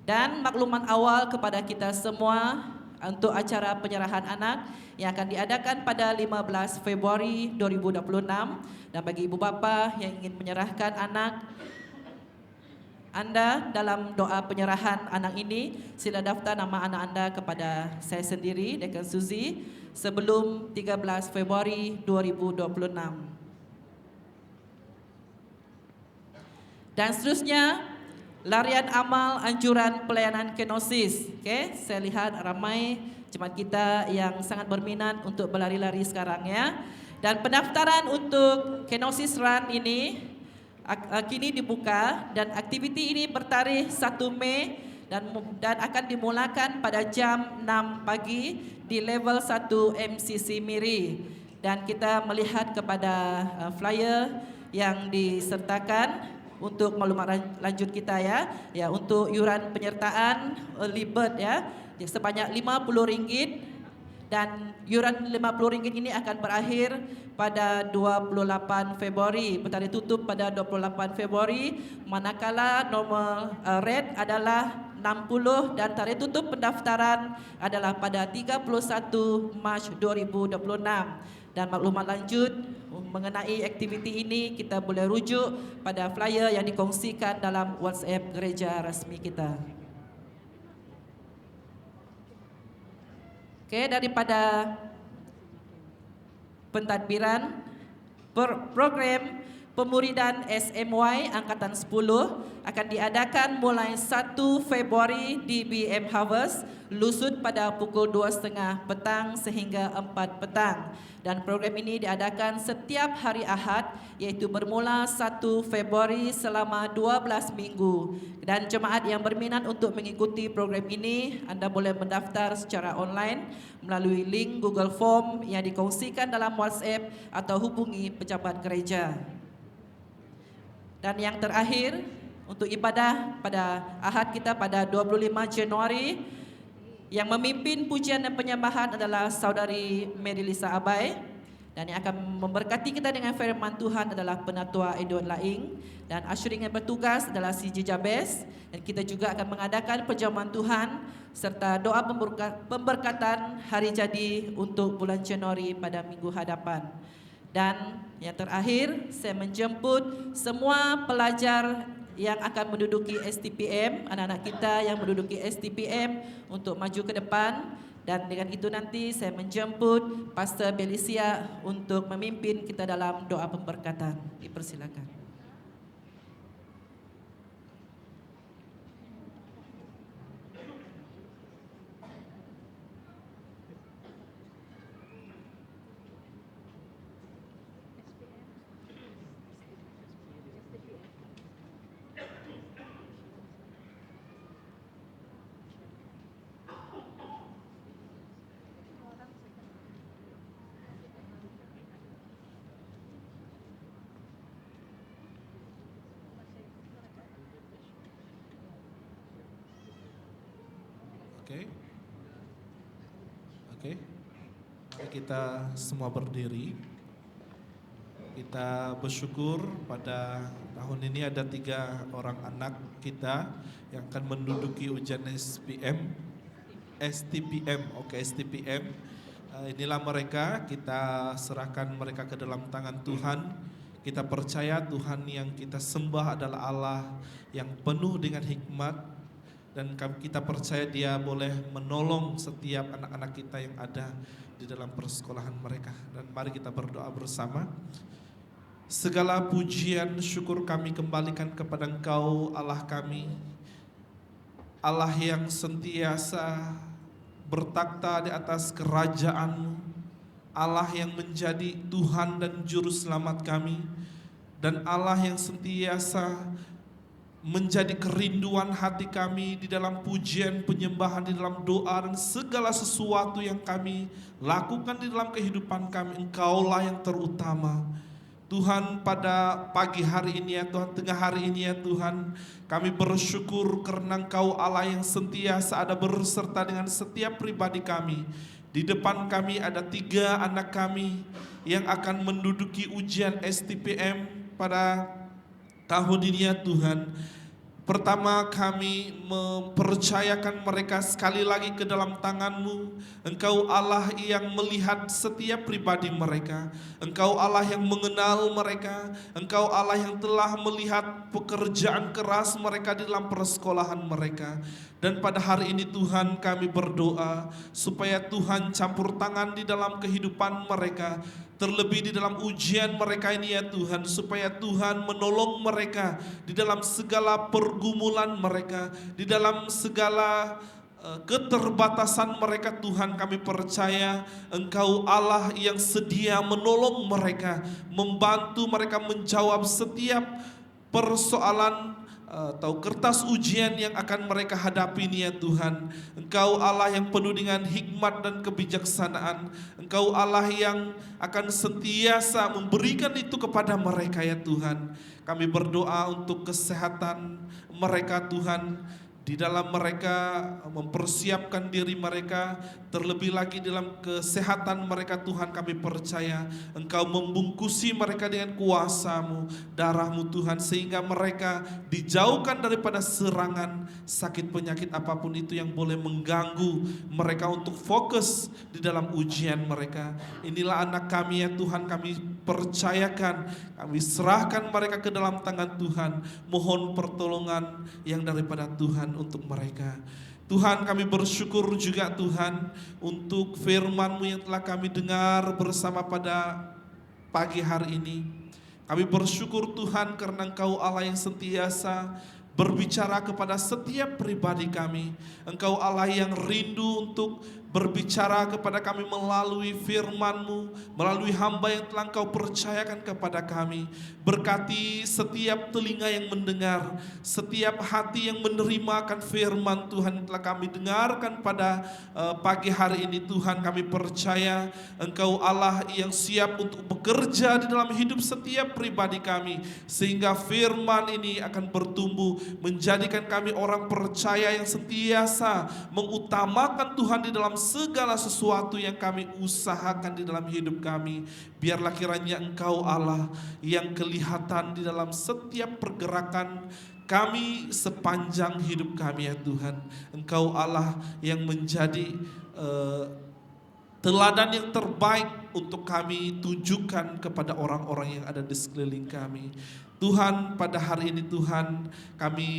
Dan makluman awal kepada kita semua untuk acara penyerahan anak yang akan diadakan pada 15 Februari 2026, dan bagi ibu bapa yang ingin menyerahkan anak anda dalam doa penyerahan anak ini, sila daftar nama anak anda kepada saya sendiri, Dekan Suzy, sebelum 13 Februari 2026. Dan seterusnya, larian amal anjuran pelayanan kenosis. Saya lihat ramai jemaat kita yang sangat berminat untuk berlari-lari sekarang ya. Dan pendaftaran untuk kenosis run ini kini dibuka, dan aktiviti ini bertarikh 1 Mei dan akan dimulakan pada jam 6 pagi di level 1 MCC Miri. Dan kita melihat kepada flyer yang disertakan untuk maklumat lanjut kita ya, untuk yuran penyertaan early bird ya, sebanyak RM50, dan yuran RM50 ini akan berakhir pada 28 Februari. Bertarikh tutup pada 28 Februari, manakala normal rate adalah 60 dan tarikh tutup pendaftaran adalah pada 31 Mac 2026. Dan maklumat lanjut mengenai aktiviti ini kita boleh rujuk pada flyer yang dikongsikan dalam WhatsApp gereja rasmi kita. Daripada pentadbiran program pemuridan SMY Angkatan 10 akan diadakan mulai 1 Februari di BM Harvest, lusut pada pukul 2.30 petang sehingga 4 petang. Dan program ini diadakan setiap hari Ahad, iaitu bermula 1 Februari selama 12 minggu. Dan jemaat yang berminat untuk mengikuti program ini, anda boleh mendaftar secara online melalui link Google Form yang dikongsikan dalam WhatsApp atau hubungi pejabat gereja. Dan yang terakhir, untuk ibadah pada Ahad kita pada 25 Januari, yang memimpin pujian dan penyembahan adalah Saudari Mary Lisa Abai, dan yang akan memberkati kita dengan firman Tuhan adalah Penatua Edward Laing, dan ushering yang bertugas adalah CJ Jabez. Dan kita juga akan mengadakan perjamuan Tuhan serta doa pemberkatan hari jadi untuk bulan Januari pada minggu hadapan. Dan yang terakhir, saya menjemput semua pelajar yang akan menduduki STPM, anak-anak kita yang menduduki STPM untuk maju ke depan. Dan dengan itu nanti saya menjemput Pastor Belisia untuk memimpin kita dalam doa pemberkatan. Dipersilakan. Oke. Mari kita semua berdiri. Kita bersyukur pada tahun ini ada 3 orang anak kita yang akan menduduki ujian SPM. STPM. Oke, STPM. Inilah mereka, kita serahkan mereka ke dalam tangan Tuhan. Kita percaya Tuhan yang kita sembah adalah Allah yang penuh dengan hikmat, dan kita percaya Dia boleh menolong setiap anak-anak kita yang ada di dalam persekolahan mereka. Dan mari kita berdoa bersama. Segala pujian syukur kami kembalikan kepada Engkau, Allah kami, Allah yang sentiasa bertakhta di atas kerajaan-Mu, Allah yang menjadi Tuhan dan Juru Selamat kami, dan Allah yang sentiasa menjadi kerinduan hati kami di dalam pujian, penyembahan, di dalam doa, dan segala sesuatu yang kami lakukan di dalam kehidupan kami. Engkaulah yang terutama. Tuhan, pada pagi hari ini ya Tuhan, tengah hari ini ya Tuhan, kami bersyukur karena Engkau Allah yang sentiasa ada berserta dengan setiap pribadi kami. Di depan kami ada 3 anak kami yang akan menduduki ujian STPM pada tahun ini ya Tuhan. Pertama, kami mempercayakan mereka sekali lagi ke dalam tangan-Mu. Engkau Allah yang melihat setiap pribadi mereka. Engkau Allah yang mengenal mereka. Engkau Allah yang telah melihat pekerjaan keras mereka di dalam persekolahan mereka. Dan pada hari ini Tuhan, kami berdoa supaya Tuhan campur tangan di dalam kehidupan mereka, terlebih di dalam ujian mereka ini ya Tuhan, supaya Tuhan menolong mereka di dalam segala pergumulan mereka, di dalam segala keterbatasan mereka. Tuhan, kami percaya Engkau Allah yang sedia menolong mereka, membantu mereka menjawab setiap persoalan atau kertas ujian yang akan mereka hadapi ini ya Tuhan. Engkau Allah yang penuh dengan hikmat dan kebijaksanaan. Engkau Allah yang akan sentiasa memberikan itu kepada mereka ya Tuhan. Kami berdoa untuk kesehatan mereka Tuhan, di dalam mereka mempersiapkan diri mereka, terlebih lagi dalam kesehatan mereka Tuhan, kami percaya Engkau membungkusi mereka dengan kuasa-Mu, darah-Mu Tuhan, sehingga mereka dijauhkan daripada serangan sakit penyakit apapun itu yang boleh mengganggu mereka untuk fokus di dalam ujian mereka. Inilah anak kami ya Tuhan, kami percayakan, kami serahkan mereka ke dalam tangan Tuhan. Mohon pertolongan yang daripada Tuhan untuk mereka. Tuhan, kami bersyukur juga Tuhan untuk firman-Mu yang telah kami dengar bersama pada pagi hari ini. Kami bersyukur Tuhan karena Engkau Allah yang sentiasa berbicara kepada setiap pribadi kami. Engkau Allah yang rindu untuk berbicara kepada kami melalui firman-Mu, melalui hamba yang telah Engkau percayakan kepada kami. Berkati setiap telinga yang mendengar, setiap hati yang menerima akan firman Tuhan yang telah kami dengarkan pada pagi hari ini. Tuhan, kami percaya Engkau Allah yang siap untuk bekerja di dalam hidup setiap pribadi kami, sehingga firman ini akan bertumbuh, menjadikan kami orang percaya yang sentiasa mengutamakan Tuhan di dalam segala sesuatu yang kami usahakan di dalam hidup kami. Biarlah kiranya Engkau Allah yang kelihatan di dalam setiap pergerakan kami sepanjang hidup kami ya Tuhan. Engkau Allah yang menjadi teladan yang terbaik untuk kami tunjukkan kepada orang-orang yang ada di sekeliling kami. Tuhan, pada hari ini Tuhan, kami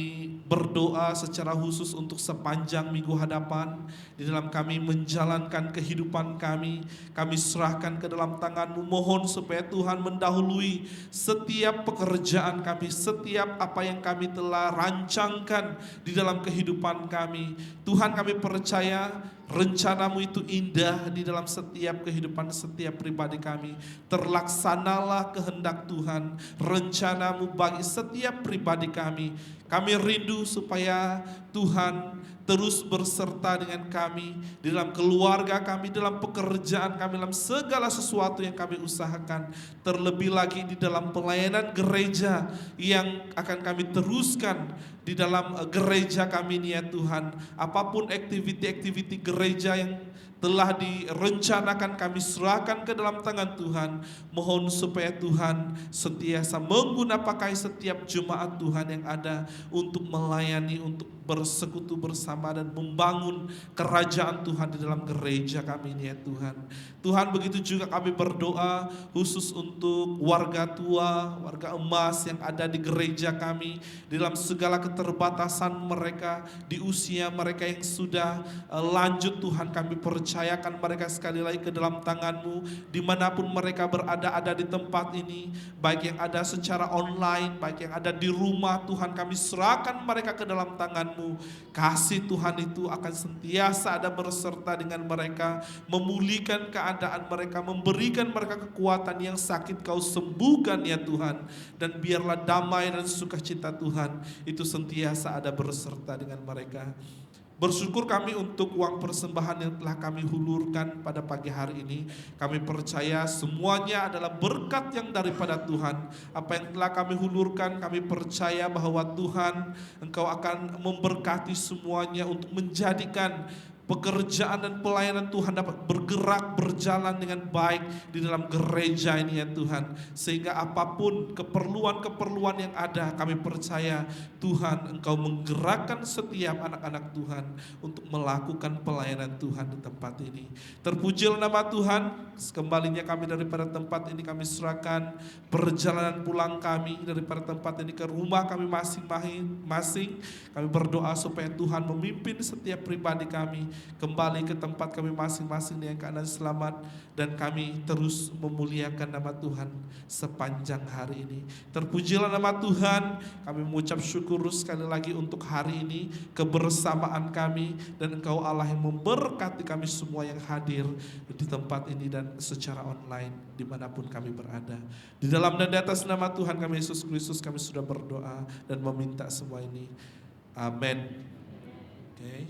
berdoa secara khusus untuk sepanjang minggu hadapan. Di dalam kami menjalankan kehidupan kami serahkan ke dalam tangan-Mu. Mohon supaya Tuhan mendahului setiap pekerjaan kami, setiap apa yang kami telah rancangkan di dalam kehidupan kami. Tuhan, kami percaya rencana-Mu itu indah di dalam setiap kehidupan setiap pribadi kami. Terlaksanalah kehendak Tuhan, rencana-Mu bagi setiap pribadi kami. Kami rindu supaya Tuhan terus berserta dengan kami di dalam keluarga kami, dalam pekerjaan kami, dalam segala sesuatu yang kami usahakan. Terlebih lagi di dalam pelayanan gereja yang akan kami teruskan di dalam gereja kami ini ya Tuhan. Apapun aktiviti-aktiviti gereja yang telah direncanakan kami serahkan ke dalam tangan Tuhan. Mohon supaya Tuhan sentiasa mengguna pakai setiap jemaat Tuhan yang ada untuk melayani, untuk bersekutu bersama dan membangun kerajaan Tuhan di dalam gereja kami ini ya Tuhan. Tuhan, begitu juga kami berdoa khusus untuk warga tua, warga emas yang ada di gereja kami, di dalam segala keterbatasan mereka, di usia mereka yang sudah lanjut Tuhan, kami percayakan mereka sekali lagi ke dalam tangan-Mu, dimanapun mereka berada, ada di tempat ini, baik yang ada secara online, baik yang ada di rumah, Tuhan kami serahkan mereka ke dalam tangan-Mu. Kasih Tuhan itu akan sentiasa ada berserta dengan mereka, memulihkan keadaan mereka, memberikan mereka kekuatan yang sakit Kau sembuhkan ya Tuhan, dan biarlah damai dan sukacita Tuhan itu sentiasa ada berserta dengan mereka. Bersyukur kami untuk uang persembahan yang telah kami hulurkan pada pagi hari ini. Kami percaya semuanya adalah berkat yang daripada Tuhan. Apa yang telah kami hulurkan, kami percaya bahwa Tuhan, Engkau akan memberkati semuanya untuk menjadikan pekerjaan dan pelayanan Tuhan dapat bergerak, berjalan dengan baik di dalam gereja ini ya Tuhan. Sehingga apapun keperluan-keperluan yang ada, kami percaya Tuhan Engkau menggerakkan setiap anak-anak Tuhan untuk melakukan pelayanan Tuhan di tempat ini. Terpujilah nama Tuhan. Kembalinya kami daripada tempat ini, kami serahkan perjalanan pulang kami daripada tempat ini ke rumah kami masing-masing. Kami berdoa supaya Tuhan memimpin setiap pribadi kami kembali ke tempat kami masing-masing dengan keadaan selamat, dan kami terus memuliakan nama Tuhan sepanjang hari ini. Terpujilah nama Tuhan. Kami mengucap syukur sekali lagi untuk hari ini, kebersamaan kami, dan Engkau Allah yang memberkati kami semua yang hadir di tempat ini dan secara online dimanapun kami berada. Di dalam dan di atas nama Tuhan kami Yesus Kristus kami sudah berdoa dan meminta semua ini. Amin. Oke,